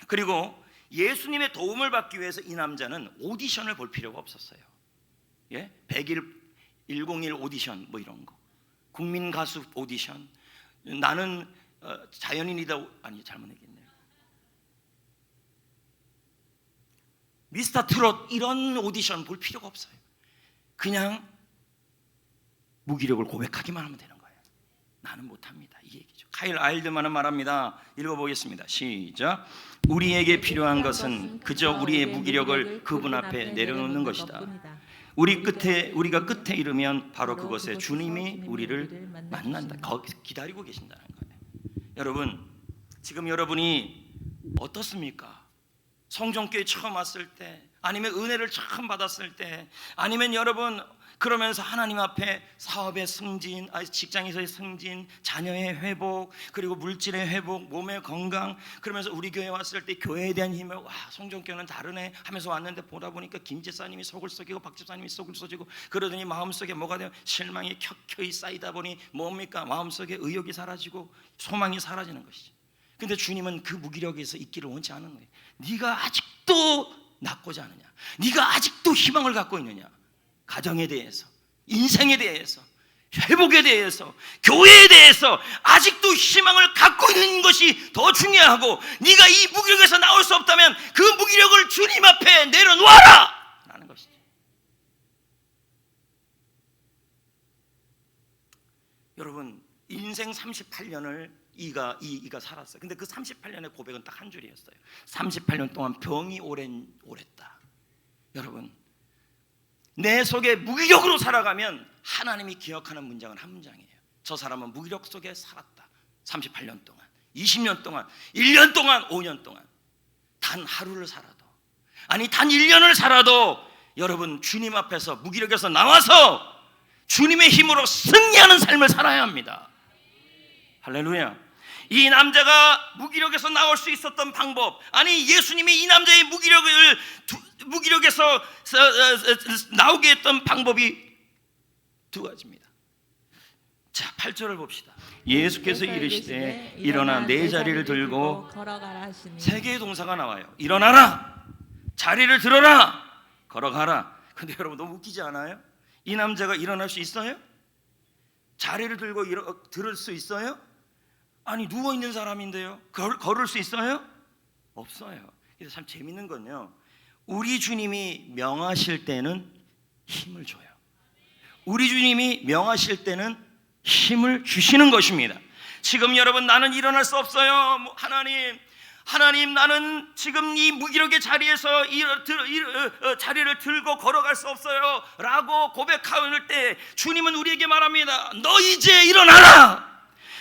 A: 그리고 예수님의 도움을 받기 위해서 이 남자는 오디션을 볼 필요가 없었어요. 예? 101 오디션 뭐 이런 거, 국민 가수 오디션, 나는 자연인이다, 아니 잘못 얘기했네요. 미스터 트롯 이런 오디션 볼 필요가 없어요. 그냥 무기력을 고백하기만 하면 되는 거예요. 나는 못합니다, 이 얘기죠. 카일 아일드만은 말합니다. 읽어보겠습니다. 시작. 우리에게 필요한 것은 그저 우리의 무기력을 그분 앞에 내려놓는 것이다. 우리가 끝에 이르면 바로 그것에 주님이 우리를 만난다. 거기서 기다리고 계신다는 거예요. 여러분, 지금 여러분이 어떻습니까? 성전교회 처음 왔을 때, 아니면 은혜를 처음 받았을 때, 아니면 여러분 그러면서 하나님 앞에 사업의 승진, 직장에서의 승진, 자녀의 회복, 그리고 물질의 회복, 몸의 건강, 그러면서 우리 교회 왔을 때 교회에 대한 힘을, 와, 성전교회는 다르네 하면서 왔는데 보다 보니까 김 집사님이 속을 썩이고 박 집사님이 속을 썩이고, 그러더니 마음속에 뭐가 되면 실망이 켜켜이 쌓이다 보니 뭡니까? 마음속에 의욕이 사라지고 소망이 사라지는 것이죠. 근데 주님은 그 무기력에서 있기를 원치 않은 거예요. 네가 아직도 낫고자 하느냐? 네가 아직도 희망을 갖고 있느냐? 가정에 대해서, 인생에 대해서, 회복에 대해서, 교회에 대해서 아직도 희망을 갖고 있는 것이 더 중요하고, 네가 이 무기력에서 나올 수 없다면 그 무기력을 주님 앞에 내려놓아라 라는 것이죠. 여러분, 인생 38년을 이가 살았어요. 근데 그 38년의 고백은 딱 한 줄이었어요. 38년 동안 병이 오랬다. 여러분, 내 속에 무기력으로 살아가면 하나님이 기억하는 문장은 한 문장이에요. 저 사람은 무기력 속에 살았다. 38년 동안, 20년 동안, 1년 동안, 5년 동안, 단 하루를 살아도, 아니 단 1년을 살아도 여러분, 주님 앞에서 무기력에서 나와서 주님의 힘으로 승리하는 삶을 살아야 합니다. 할렐루야. 이 남자가 무기력에서 나올 수 있었던 방법, 아니 예수님이 이 남자의 무기력에서 나오게 했던 방법이 두 가지입니다. 자, 8절을 봅시다. 예수께서 이르시되 일어나 내 자리를 들고
B: 걸어가라 하시니.
A: 세 개의 동사가 나와요. 일어나라, 자리를 들어라, 걸어가라. 근데 여러분 너무 웃기지 않아요? 이 남자가 일어날 수 있어요? 자리를 들고 들을 수 있어요? 아니 누워있는 사람인데요, 걸을 수 있어요? 없어요. 그래서 참 재밌는 건요, 우리 주님이 명하실 때는 힘을 줘요. 우리 주님이 명하실 때는 힘을 주시는 것입니다. 지금 여러분, 나는 일어날 수 없어요. 하나님, 나는 지금 이 무기력의 자리에서 자리를 들고 걸어갈 수 없어요 라고 고백할 때 주님은 우리에게 말합니다. 너 이제 일어나라.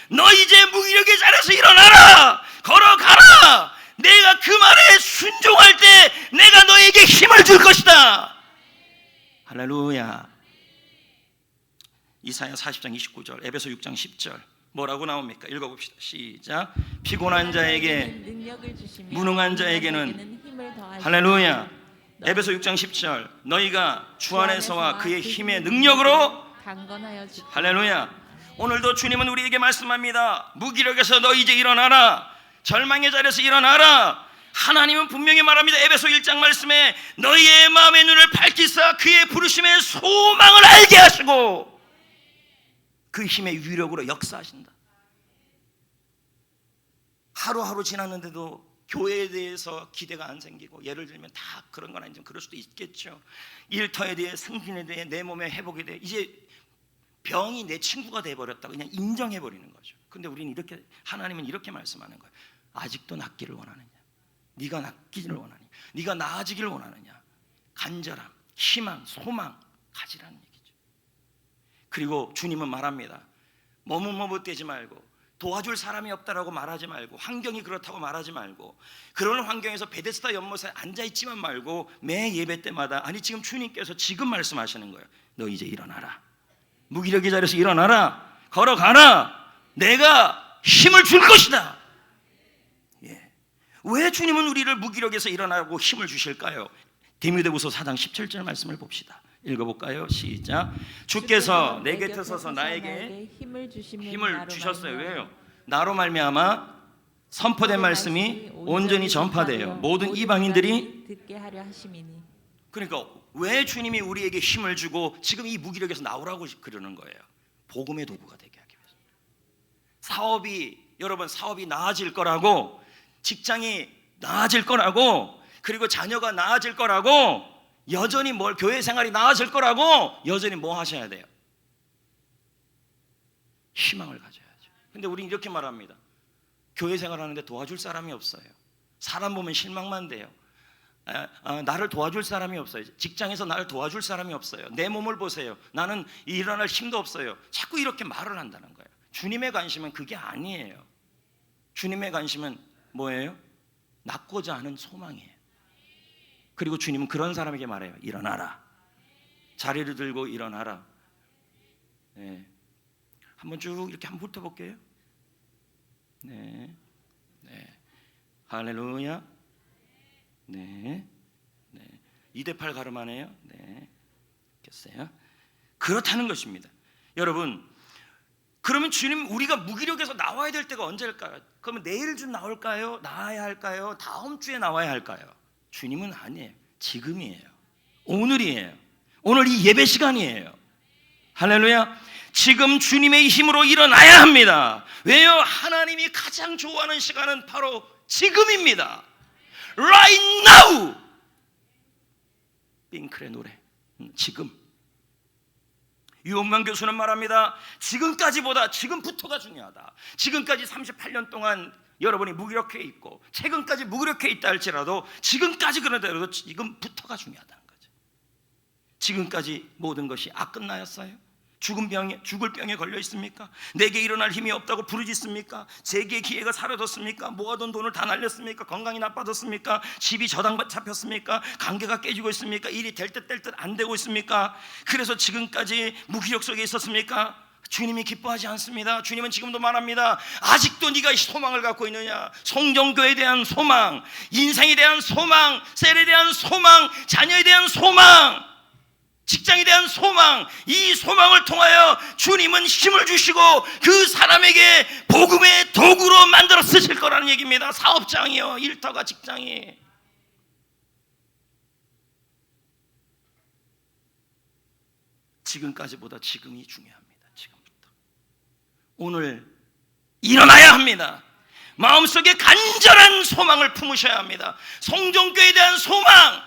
A: 너 이제 무기력의 자리에서 일어나라, 걸어가라. 내가 그 말에 순종할 때 내가 너에게 힘을 줄 것이다. 할렐루야. 이사야 40장 29절, 에베소 6장 10절 뭐라고 나옵니까? 읽어봅시다. 시작. 피곤한 자에게 무능한 자에게는
B: 힘을 더하시고.
A: 할렐루야. 에베소 6장 10절, 너희가 주 안에서와 그의 힘의 능력으로
B: 강건하여 지키라.
A: 할렐루야. 오늘도 주님은 우리에게 말씀합니다. 무기력에서 너 이제 일어나라. 절망의 자리에서 일어나라. 하나님은 분명히 말합니다. 에베소 1장 말씀에 너희의 마음의 눈을 밝히사 그의 부르심의 소망을 알게 하시고 그 힘의 위력으로 역사하신다. 하루하루 지났는데도 교회에 대해서 기대가 안 생기고, 예를 들면 다 그런 건 아니지만 그럴 수도 있겠죠. 일터에 대해, 승진에 대해, 내 몸의 회복에 대해, 이제 병이 내 친구가 돼버렸다고 그냥 인정해버리는 거죠. 근데 우리는 이렇게, 하나님은 이렇게 말씀하는 거예요. 아직도 낫기를 원하느냐? 네가 낫기를 원하느냐? 네가 나아지기를 원하느냐? 간절함, 희망, 소망 가지라는 얘기죠. 그리고 주님은 말합니다. 머뭇머뭇대지 말고, 도와줄 사람이 없다라고 말하지 말고, 환경이 그렇다고 말하지 말고, 그런 환경에서 베데스다 연못에 앉아있지만 말고 매 예배 때마다, 아니 지금 주님께서 지금 말씀하시는 거예요. 너 이제 일어나라. 무기력의 자리에서 일어나라. 걸어가라. 내가 힘을 줄 것이다. 예. 왜 주님은 우리를 무기력에서 일어나고 힘을 주실까요? 디모데후서 4장 17절 말씀을 봅시다. 읽어볼까요? 시작. 주께서 내 곁에 서서 나에게 힘을 주셨어요. 왜요? 나로 말미암아 선포된 말씀이 온전히 전파되어 모든 이방인들이
B: 듣게 하려 하심이니.
A: 그러니까 왜 주님이 우리에게 힘을 주고 지금 이 무기력에서 나오라고 그러는 거예요? 복음의 도구가 되게 하기 위해서. 여러분 사업이 나아질 거라고, 직장이 나아질 거라고, 그리고 자녀가 나아질 거라고, 여전히 교회 생활이 나아질 거라고 여전히 뭐 하셔야 돼요? 희망을 가져야죠. 근데 우리는 이렇게 말합니다. 교회 생활하는데 도와줄 사람이 없어요. 사람 보면 실망만 돼요. 나를 도와줄 사람이 없어요. 직장에서 나를 도와줄 사람이 없어요. 내 몸을 보세요. 나는 일어날 힘도 없어요. 자꾸 이렇게 말을 한다는 거예요. 주님의 관심은 그게 아니에요. 주님의 관심은 뭐예요? 낳고자 하는 소망이에요. 그리고 주님은 그런 사람에게 말해요. 일어나라. 자리를 들고 일어나라. 네. 한번 쭉 이렇게 한번 훑어볼게요. 네, 네, 할렐루야. 네, 네. 2대8 가름하네요. 네, 됐어요. 그렇다는 것입니다. 여러분, 그러면 주님 우리가 무기력해서 나와야 될 때가 언제일까요? 그러면 내일 좀 나올까요? 나와야 할까요? 다음 주에 나와야 할까요? 주님은 아니에요. 지금이에요. 오늘이에요. 오늘 이 예배 시간이에요. 할렐루야. 지금 주님의 힘으로 일어나야 합니다. 왜요? 하나님이 가장 좋아하는 시간은 바로 지금입니다. Right now. 핑클의 노래. 지금. 유원만 교수는 말합니다. 지금까지보다 지금부터가 중요하다. 지금까지 38년 동안 여러분이 무기력해 있고 최근까지 무기력해 있다 할지라도 지금까지 그러더라도 지금부터가 중요하다는 거죠. 지금까지 모든 것이 끝나였어요? 죽을 병에 걸려 있습니까? 내게 일어날 힘이 없다고 부르짖습니까? 재기의 기회가 사라졌습니까? 모아둔 돈을 다 날렸습니까? 건강이 나빠졌습니까? 집이 저당 잡혔습니까? 관계가 깨지고 있습니까? 일이 될 듯 될 듯 안 되고 있습니까? 그래서 지금까지 무기력 속에 있었습니까? 주님이 기뻐하지 않습니다. 주님은 지금도 말합니다. 아직도 네가 소망을 갖고 있느냐? 성경교회에 대한 소망, 인생에 대한 소망, 셀에 대한 소망, 자녀에 대한 소망, 직장에 대한 소망, 이 소망을 통하여 주님은 힘을 주시고 그 사람에게 복음의 도구로 만들어 쓰실 거라는 얘기입니다. 사업장이요, 일터가, 직장이. 지금까지보다 지금이 중요합니다. 지금부터. 오늘 일어나야 합니다. 마음속에 간절한 소망을 품으셔야 합니다. 성전교회에 대한 소망,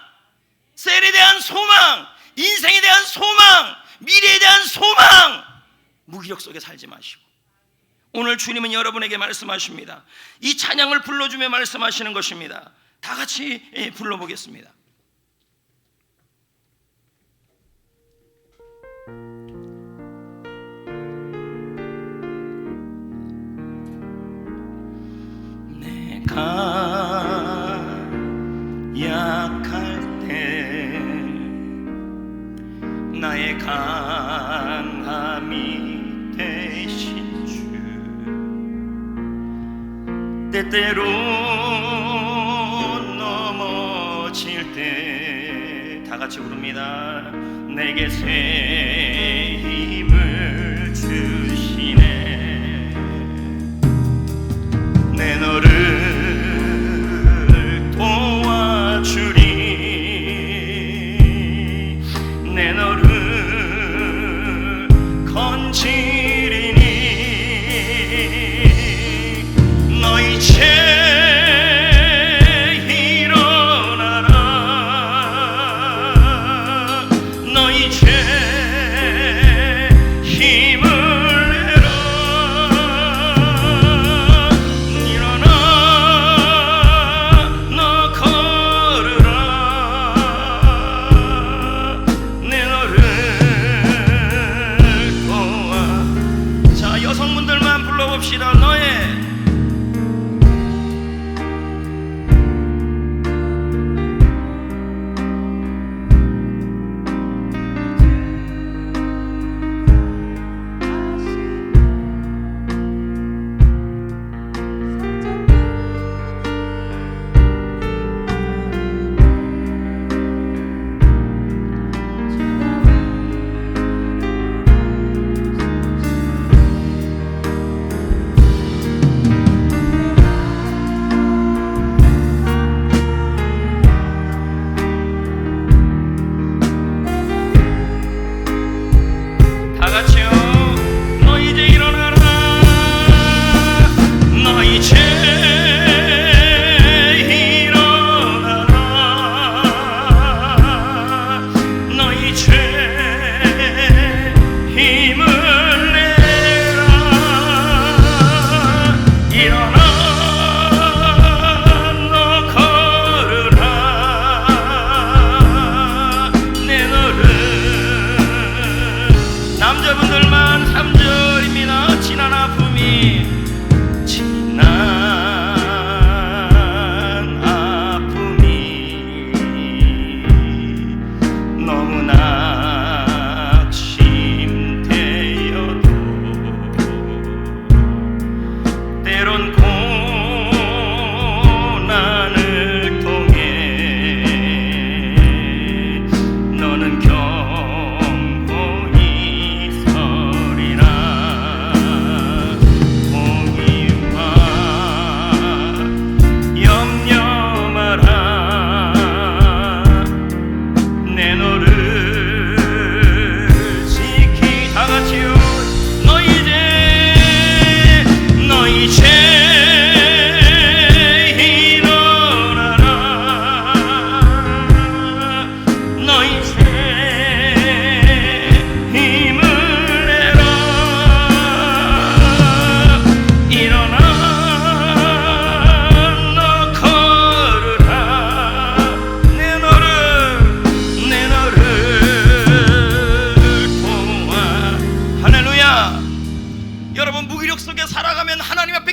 A: 셀에 대한 소망, 인생에 대한 소망, 미래에 대한 소망. 무기력 속에 살지 마시고 오늘 주님은 여러분에게 말씀하십니다. 이 찬양을 불러주며 말씀하시는 것입니다. 다 같이 불러보겠습니다. 내가 약할 때 나의 강함이 되신 주, 때때로 넘어질 때 다 같이 부릅니다. 내게 새 힘을 주시네. 내 너를 도와주리. 내 너를 건지리니. 너희 죄 일어나라. 너희 죄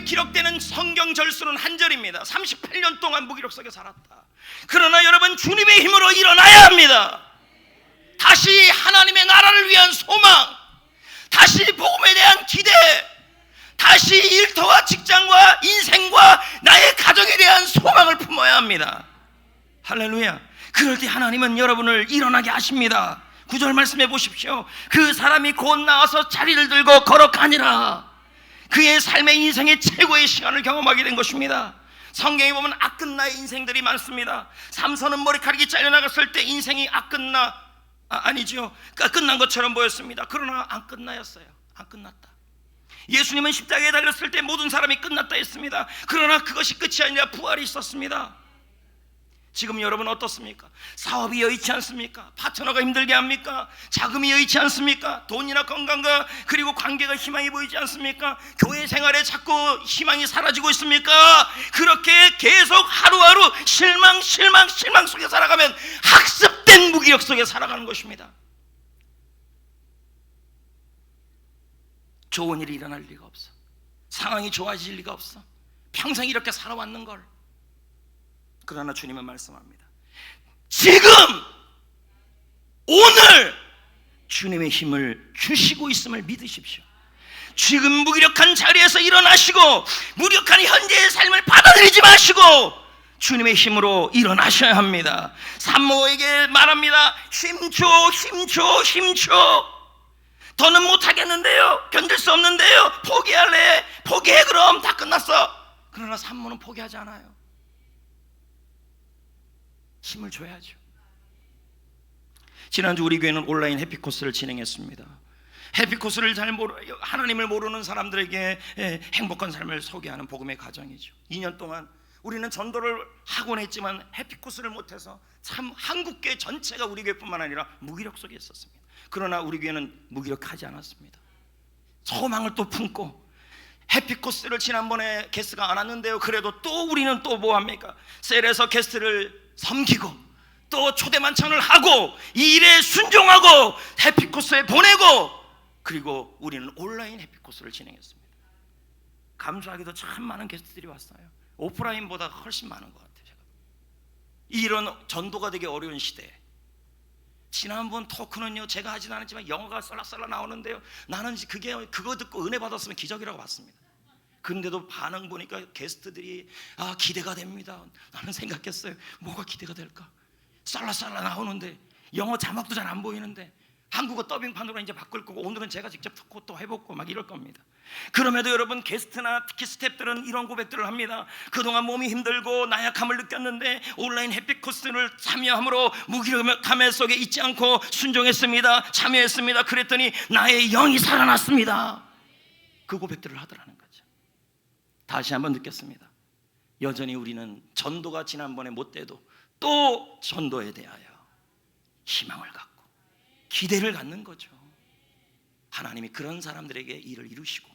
A: 기록되는 성경 절수는 한 절입니다. 38년 동안 무기력 속에 살았다. 그러나 여러분, 주님의 힘으로 일어나야 합니다. 다시 하나님의 나라를 위한 소망, 다시 복음에 대한 기대, 다시 일터와 직장과 인생과 나의 가정에 대한 소망을 품어야 합니다. 할렐루야. 그럴 때 하나님은 여러분을 일어나게 하십니다. 9절 말씀해 보십시오. 그 사람이 곧 나와서 자리를 들고 걸어가니라. 그의 삶의 인생의 최고의 시간을 경험하게 된 것입니다. 성경에 보면 악끝나의 인생들이 많습니다. 삼손은 머리카락이 잘려나갔을 때 인생이 아니죠. 끝난 것처럼 보였습니다. 그러나 안 끝나였어요. 안 끝났다. 예수님은 십자가에 달렸을 때 모든 사람이 끝났다 했습니다. 그러나 그것이 끝이 아니라 부활이 있었습니다. 지금 여러분 어떻습니까? 사업이 여의치 않습니까? 파트너가 힘들게 합니까? 자금이 여의치 않습니까? 돈이나 건강과 그리고 관계가 희망이 보이지 않습니까? 교회 생활에 자꾸 희망이 사라지고 있습니까? 그렇게 계속 하루하루 실망 속에 살아가면 학습된 무기력 속에 살아가는 것입니다. 좋은 일이 일어날 리가 없어. 상황이 좋아질 리가 없어. 평생 이렇게 살아왔는 걸. 그러나 주님은 말씀합니다. 지금 오늘 주님의 힘을 주시고 있음을 믿으십시오. 지금 무기력한 자리에서 일어나시고 무력한 현재의 삶을 받아들이지 마시고 주님의 힘으로 일어나셔야 합니다. 산모에게 말합니다. 힘줘. 더는 못하겠는데요. 견딜 수 없는데요. 포기할래. 포기해. 그럼 다 끝났어. 그러나 산모는 포기하지 않아요. 힘을 줘야죠. 지난주 우리 교회는 온라인 해피코스를 진행했습니다. 해피코스를 하나님을 모르는 사람들에게 행복한 삶을 소개하는 복음의 가정이죠. 2년 동안 우리는 전도를 하곤 했지만 해피코스를 못해서 참 한국교회 전체가 우리 교회뿐만 아니라 무기력 속에 있었습니다. 그러나 우리 교회는 무기력하지 않았습니다. 소망을 또 품고 해피코스를 지난번에 게스트가 안 왔는데요. 그래도 또 우리는 또 뭐합니까? 셀에서 게스트를 섬기고 또 초대 만찬을 하고 이 일에 순종하고 해피코스에 보내고 그리고 우리는 온라인 해피코스를 진행했습니다. 감사하게도 참 많은 게스트들이 왔어요. 오프라인보다 훨씬 많은 것 같아요. 제가 이런 전도가 되게 어려운 시대에 지난번 토크는요 제가 하진 않았지만 영어가 썰락썰락 나오는데요, 나는 그거 듣고 은혜 받았으면 기적이라고 봤습니다. 근데도 반응 보니까 게스트들이 기대가 됩니다. 나는 생각했어요. 뭐가 기대가 될까? 쌀라쌀라 나오는데 영어 자막도 잘 안 보이는데 한국어 더빙판으로 이제 바꿀 거고 오늘은 제가 직접 듣고 또 해보고 막 이럴 겁니다. 그럼에도 여러분 게스트나 특히 스태프들은 이런 고백들을 합니다. 그동안 몸이 힘들고 나약함을 느꼈는데 온라인 해피코스를 참여함으로 무기력함 속에 있지 않고 순종했습니다. 참여했습니다. 그랬더니 나의 영이 살아났습니다. 그 고백들을 하더라는 거죠. 다시 한번 느꼈습니다. 여전히 우리는 전도가 지난번에 못 돼도 또 전도에 대하여 희망을 갖고 기대를 갖는 거죠. 하나님이 그런 사람들에게 일을 이루시고,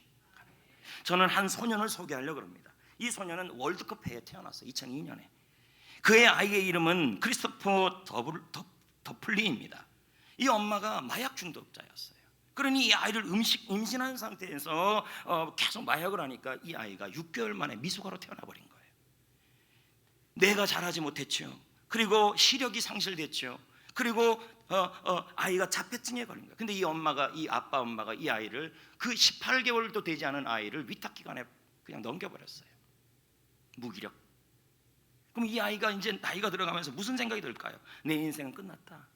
A: 저는 한 소년을 소개하려고 합니다. 이 소년은 월드컵 해에 태어났어요. 2002년에. 그의 아이의 이름은 크리스토퍼 더플리입니다. 이 엄마가 마약 중독자였어요. 그러니 이 아이를 임신한 상태에서 계속 마약을 하니까 이 아이가 6개월 만에 미숙아로 태어나버린 거예요. 뇌가 자라지 못했죠. 그리고 시력이 상실됐죠. 그리고 아이가 자폐증에 걸린 거예요. 근데 이 아빠 엄마가 이 아이를 그 18개월도 되지 않은 아이를 위탁기관에 그냥 넘겨버렸어요. 무기력. 그럼 이 아이가 이제 나이가 들어가면서 무슨 생각이 들까요? 내 인생은 끝났다.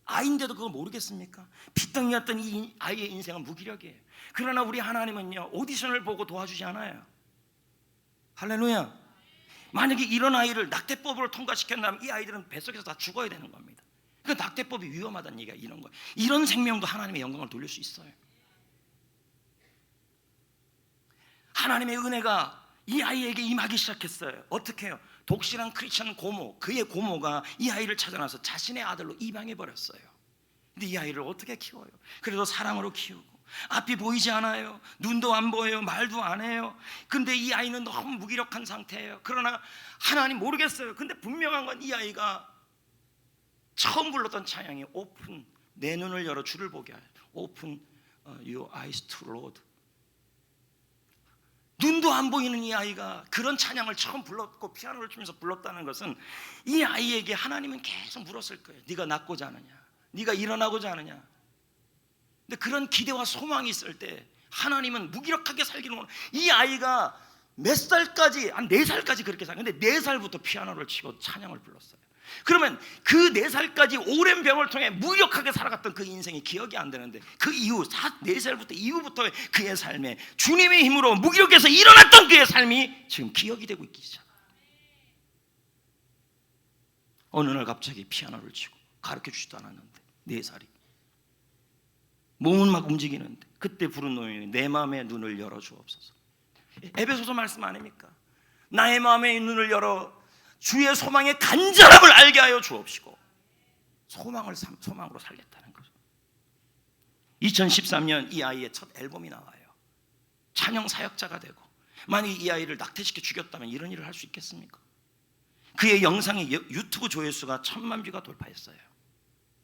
A: 아이인데도 그걸 모르겠습니까? 피덩이였던 이 아이의 인생은 무기력이에요. 그러나 우리 하나님은요 오디션을 보고 도와주지 않아요. 할렐루야. 만약에 이런 아이를 낙태법으로 통과시켰다면 이 아이들은 뱃속에서 다 죽어야 되는 겁니다. 그 낙태법이 위험하다는 얘기가 이런 거예요. 이런 생명도 하나님의 영광을 돌릴 수 있어요. 하나님의 은혜가 이 아이에게 임하기 시작했어요. 어떻게 해요? 독실한 크리스천 고모, 그의 고모가 이 아이를 찾아나서 자신의 아들로 입양해버렸어요. 근데 이 아이를 어떻게 키워요? 그래도 사랑으로 키우고 앞이 보이지 않아요. 눈도 안 보여요. 말도 안 해요. 근데 이 아이는 너무 무기력한 상태예요. 그러나 하나님 모르겠어요. 근데 분명한 건 이 아이가 처음 불렀던 찬양이 오픈, 내 눈을 열어 주를 보게 하여. Open your eyes to Lord. 눈도 안 보이는 이 아이가 그런 찬양을 처음 불렀고 피아노를 치면서 불렀다는 것은 이 아이에게 하나님은 계속 물었을 거예요. 네가 낳고자 하느냐, 네가 일어나고자 하느냐. 근데 그런 기대와 소망이 있을 때 하나님은 무기력하게 살기는 원해요. 이 아이가 몇 살까지, 한 4살까지 그렇게 살았는데 4살부터 피아노를 치고 찬양을 불렀어요. 그러면 그 4살까지 오랜 병을 통해 무력하게 살아갔던 그 인생이 기억이 안 되는데 그 이후 4살부터 이후부터 그의 삶에 주님의 힘으로 무기력해서 일어났던 그의 삶이 지금 기억이 되고 있기 시작. 어느 날 갑자기 피아노를 치고 가르쳐주지도 않았는데 4살이 몸은 막 움직이는데 그때 부른 노래는 내 마음의 눈을 열어주옵소서. 에베소서 말씀 아닙니까? 나의 마음의 눈을 열어 주의 소망의 간절함을 알게 하여 주옵시고 소망으로 살겠다는 거죠. 2013년 이 아이의 첫 앨범이 나와요. 찬양 사역자가 되고, 만약 이 아이를 낙태시켜 죽였다면 이런 일을 할 수 있겠습니까? 그의 영상이 유튜브 조회수가 1000만 뷰가 돌파했어요.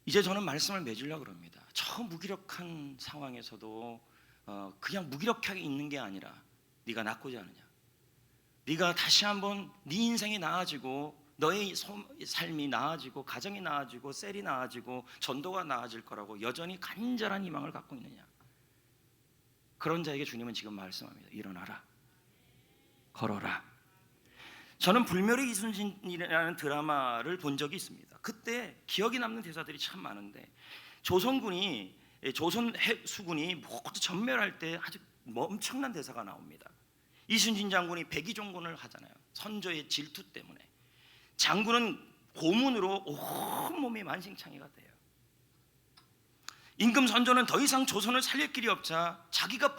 A: 이제 저는 말씀을 맺으려고 합니다. 처음 무기력한 상황에서도 그냥 무기력하게 있는 게 아니라 네가 낳고자 하느냐, 네가 다시 한번 네 인생이 나아지고 너의 삶이 나아지고 가정이 나아지고 셀이 나아지고 전도가 나아질 거라고 여전히 간절한 희망을 갖고 있느냐. 그런 자에게 주님은 지금 말씀합니다. 일어나라, 걸어라. 저는 불멸의 이순신이라는 드라마를 본 적이 있습니다. 그때 기억에 남는 대사들이 참 많은데 조선 수군이 모두 전멸할 때 아주 엄청난 대사가 나옵니다. 이순신 장군이 백의종군을 하잖아요. 선조의 질투 때문에 장군은 고문으로 온몸이 만신창이가 돼요. 임금 선조는 더 이상 조선을 살릴 길이 없자 자기가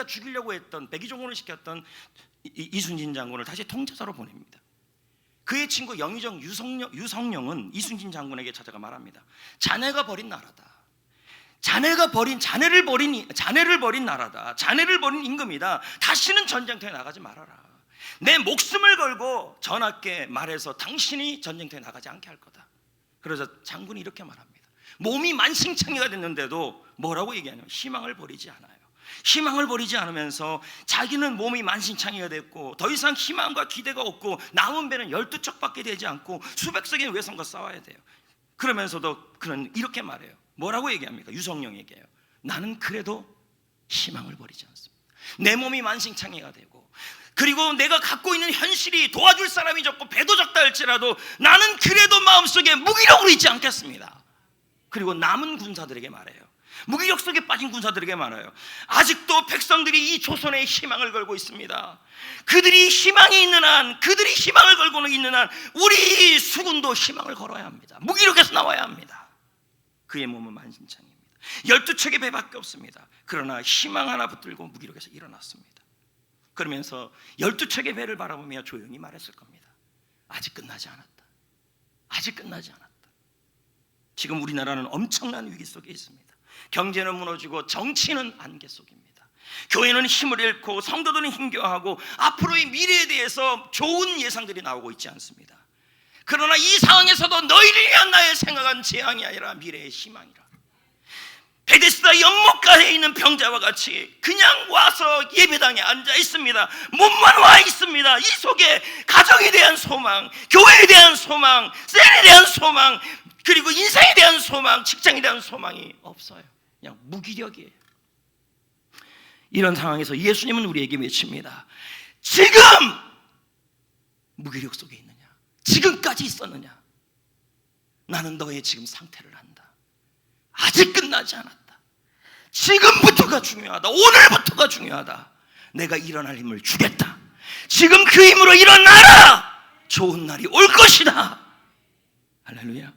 A: 죽이려고 했던 백의종군을 시켰던 이순신 장군을 다시 통제사로 보냅니다. 그의 친구 영의정 유성룡은 이순신 장군에게 찾아가 말합니다. 자네가 버린 나라다. 자네를 버린 나라다. 자네를 버린 임금이다. 다시는 전쟁터에 나가지 말아라. 내 목숨을 걸고 전하께 말해서 당신이 전쟁터에 나가지 않게 할 거다. 그러자 장군이 이렇게 말합니다. 몸이 만신창이가 됐는데도 뭐라고 얘기하냐면 희망을 버리지 않아요. 희망을 버리지 않으면서 자기는 몸이 만신창이가 됐고 더 이상 희망과 기대가 없고 남은 배는 12척밖에 되지 않고 수백석의 외성과 싸워야 돼요. 그러면서도 그는 이렇게 말해요. 뭐라고 얘기합니까? 유성룡에게요. 나는 그래도 희망을 버리지 않습니다. 내 몸이 만신창이가 되고 그리고 내가 갖고 있는 현실이 도와줄 사람이 적고 배도 적다 할지라도 나는 그래도 마음속에 무기력으로 있지 않겠습니다. 그리고 남은 군사들에게 말해요. 무기력 속에 빠진 군사들에게 말해요. 아직도 백성들이 이 조선에 희망을 걸고 있습니다. 그들이 희망이 있는 한, 그들이 희망을 걸고는 있는 한 우리 수군도 희망을 걸어야 합니다. 무기력에서 나와야 합니다. 그의 몸은 만신창입니다. 12척의 배밖에 없습니다. 그러나 희망 하나 붙들고 무기력에서 일어났습니다. 그러면서 12척의 배를 바라보며 조용히 말했을 겁니다. 아직 끝나지 않았다. 아직 끝나지 않았다. 지금 우리나라는 엄청난 위기 속에 있습니다. 경제는 무너지고 정치는 안개 속입니다. 교회는 힘을 잃고 성도들은 힘겨워하고 앞으로의 미래에 대해서 좋은 예상들이 나오고 있지 않습니다. 그러나 이 상황에서도 너희를 위한 나의 생각은 재앙이 아니라 미래의 희망이라. 베데스다 연못가에 있는 병자와 같이 그냥 와서 예배당에 앉아 있습니다. 몸만 와 있습니다. 이 속에 가정에 대한 소망, 교회에 대한 소망, 셀에 대한 소망, 그리고 인생에 대한 소망, 직장에 대한 소망이 없어요. 그냥 무기력이에요. 이런 상황에서 예수님은 우리에게 외칩니다. 지금 무기력 속에 있느냐? 지금까지 있었느냐? 나는 너의 지금 상태를 안다. 아직 끝나지 않았다. 지금부터가 중요하다. 오늘부터가 중요하다. 내가 일어날 힘을 주겠다. 지금 그 힘으로 일어나라. 좋은 날이 올 것이다. 할렐루야.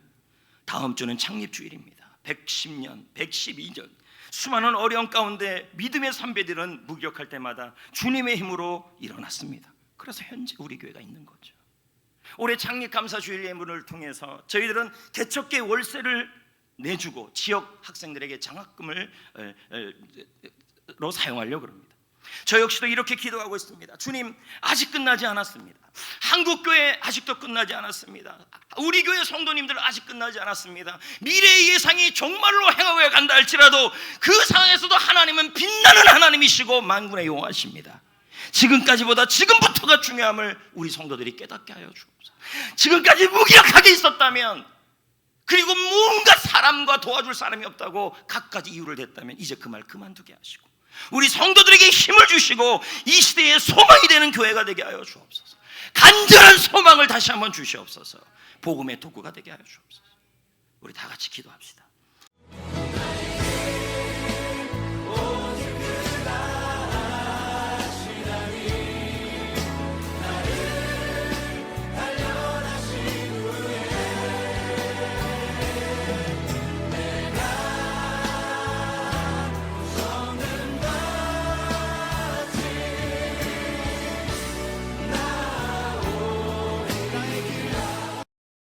A: 다음 주는 창립주일입니다. 110년, 112년 수많은 어려움 가운데 믿음의 선배들은 무기력할 때마다 주님의 힘으로 일어났습니다. 그래서 현재 우리 교회가 있는 거죠. 올해 창립감사주일 예물을 통해서 저희들은 개척계 월세를 내주고 지역 학생들에게 장학금을 사용하려고 합니다. 저 역시도 이렇게 기도하고 있습니다. 주님, 아직 끝나지 않았습니다. 한국교회 아직도 끝나지 않았습니다. 우리 교회 성도님들 아직 끝나지 않았습니다. 미래의 예상이 종말로 행하여 간다 할지라도 그 상황에서도 하나님은 빛나는 하나님이시고 만군의 여호와십니다. 지금까지보다 지금부터가 중요함을 우리 성도들이 깨닫게 하여 주옵소서. 지금까지 무기력하게 있었다면, 그리고 뭔가 사람과 도와줄 사람이 없다고 갖가지 이유를 댔다면 이제 그 말 그만두게 하시고 우리 성도들에게 힘을 주시고 이 시대의 소망이 되는 교회가 되게 하여 주옵소서. 간절한 소망을 다시 한번 주시옵소서. 복음의 도구가 되게 하여 주옵소서. 우리 다 같이 기도합시다.